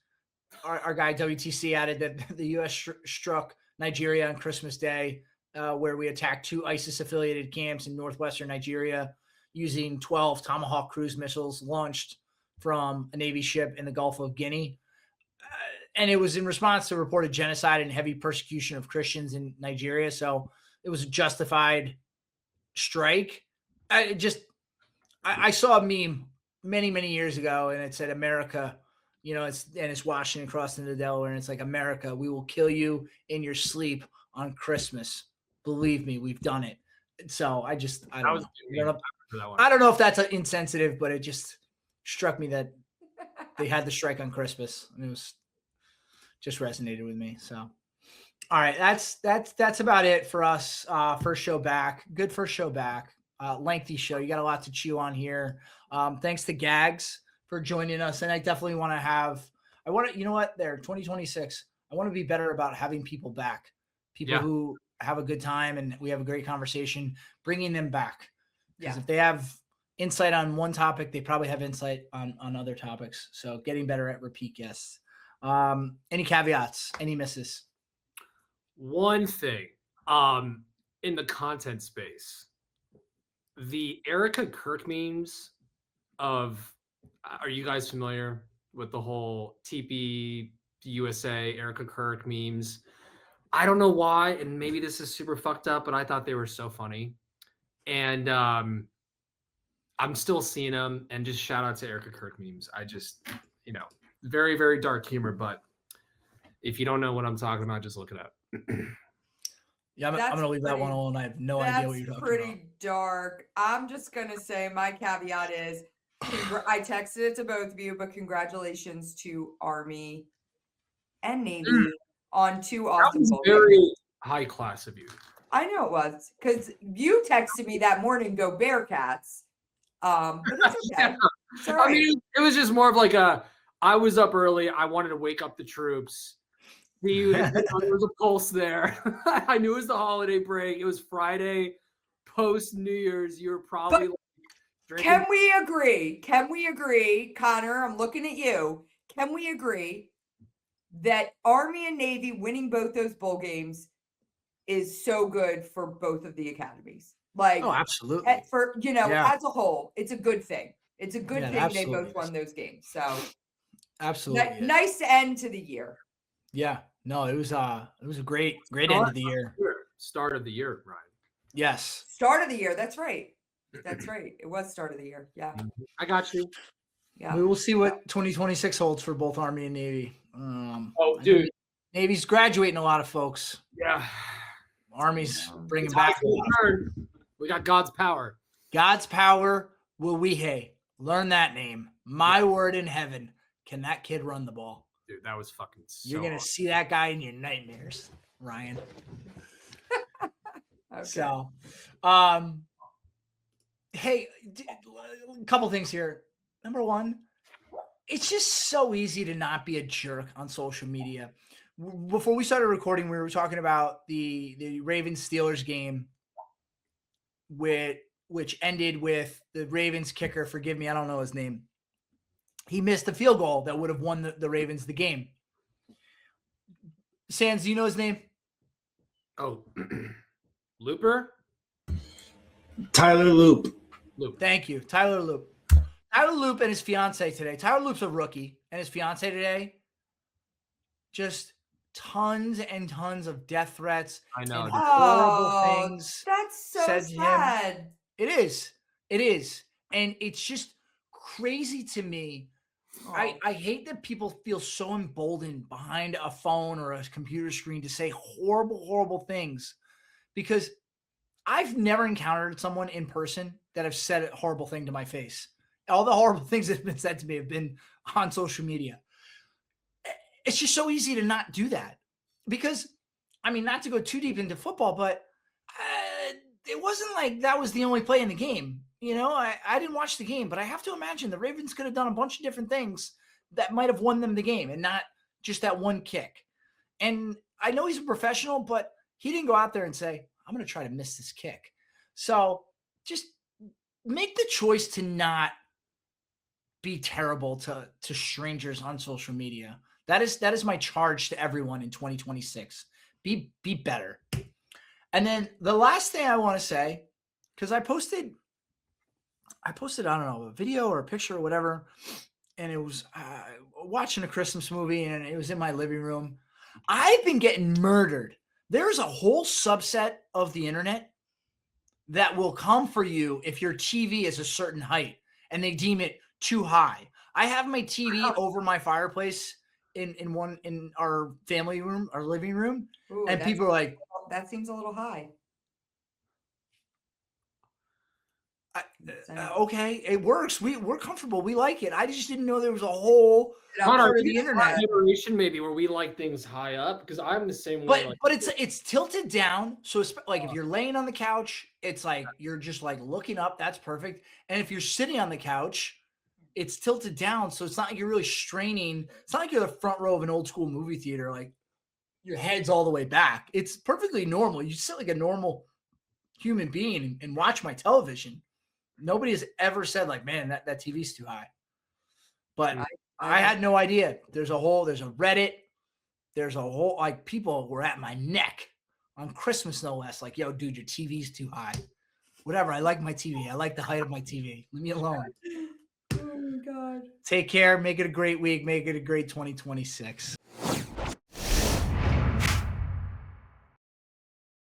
our guy WTC added that the U.S. struck Nigeria on Christmas Day, where we attacked 2 ISIS-affiliated camps in northwestern Nigeria using 12 Tomahawk cruise missiles launched from a Navy ship in the Gulf of Guinea. And it was in response to reported genocide and heavy persecution of Christians in Nigeria. So it was a justified strike. I saw a meme many years ago, and it said America, it's Washington crossing into Delaware, and it's like, America, we will kill you in your sleep on Christmas. Believe me, we've done it. So I don't know. I don't know if that's insensitive, but it just struck me that they had the strike on Christmas, and it was just resonated with me. So, all right, that's about it for us. First show back, good first show back. Lengthy show. You got a lot to chew on here. Thanks to Gags for joining us, and I definitely want to. You know what? 2026. I want to be better about having people back, people who have a good time and we have a great conversation, bringing them back. Because if they have insight on one topic, they probably have insight on other topics. So getting better at repeat guests. Any caveats? Any misses? One thing, in the content space, the Erica Kirk memes are you guys familiar with the whole TP USA Erica Kirk memes? I don't know why, and maybe this is super fucked up, but I thought they were so funny. And I'm still seeing them, and just shout out to Erica Kirk memes. I just, very, very dark humor, but if you don't know what I'm talking about, just look it up. Yeah, I'm going to leave that one alone. I have no idea what you're talking about. That's pretty dark. I'm just going to say my caveat is, I texted it to both of you, but congratulations to Army and Navy on 2 awesome goals. Very high class of you. I know it was, because you texted me that morning, go Bearcats. But that's okay. It's all right. I mean, it was just more of like I was up early. I wanted to wake up the troops. There was a pulse there. I knew it was the holiday break. It was Friday, post New Year's. You were probably drinking. Can we agree? Can we agree, Connor? I'm looking at you. Can we agree that Army and Navy winning both those bowl games is so good for both of the academies? Like, Oh, absolutely. for Yeah. as a whole, it's a good thing. It's a good Yeah, it thing they absolutely both won those games. So Absolutely. is. nice end to the year. Yeah. No, it was a great end of the year. Start of the year, Ryan. Yes. Start of the year. That's right. That's right. It was start of the year. Yeah. I got you. Yeah. We will see what 2026 holds for both Army and Navy. Oh, I dude. know Navy's graduating a lot of folks. Yeah. Army's bringing It's back high school turn. We got God's power. God's power. Will we? Hey, learn that name. My word in heaven. Can that kid run the ball? Dude, that was fucking so You're gonna awesome. see that guy in your nightmares, Ryan. Okay. So, hey, a couple things here. Number one, it's just so easy to not be a jerk on social media. Before we started recording, we were talking about the Ravens Steelers game, which ended with the Ravens kicker. Forgive me, I don't know his name. He missed the field goal that would have won the Ravens the game. Sands, do you know his name? Oh, Looper? Tyler Loop. Thank you. Tyler Loop. Tyler Loop and his fiance today. Tyler Loop's a rookie, and his fiance today, just tons and tons of death threats. I know. And dude. horrible things. That's so said to him. sad. It is. It is. And it's just crazy to me. I hate that people feel so emboldened behind a phone or a computer screen to say horrible, horrible things, because I've never encountered someone in person that have said a horrible thing to my face. All the horrible things that have been said to me have been on social media. It's just so easy to not do that because, I mean, not to go too deep into football, but it wasn't like that was the only play in the game. You know, I didn't watch the game, but I have to imagine the Ravens could have done a bunch of different things that might have won them the game and not just that one kick. And I know he's a professional, but he didn't go out there and say, I'm going to try to miss this kick. So just make the choice to not be terrible to strangers on social media. That is my charge to everyone in 2026. Be better. And then the last thing I want to say, because I posted, I don't know, a video or a picture or whatever, and it was watching a Christmas movie, and it was in my living room. I've been getting murdered. There's a whole subset of the internet that will come for you if your TV is a certain height and they deem it too high. I have my TV over my fireplace in our family room, our living room, Ooh, and people are like, that seems a little high. okay, it works. We're comfortable. We like it. I just didn't know there was a whole part of the internet generation maybe where we like things high up, because I'm the same way. But it's tilted down. So it's like if you're laying on the couch, it's like you're just like looking up. That's perfect. And if you're sitting on the couch, it's tilted down. So it's not like you're really straining. It's not like you're the front row of an old school movie theater. Like your head's all the way back. It's perfectly normal. You sit like a normal human being and watch my television. Nobody has ever said like, man, that TV's too high. But I had no idea. There's a Reddit. There's a whole, like, people were at my neck on Christmas, no less. Like, yo, dude, your TV's too high. Whatever. I like my TV. I like the height of my TV. Leave me alone. Oh my God. Take care. Make it a great week. Make it a great 2026.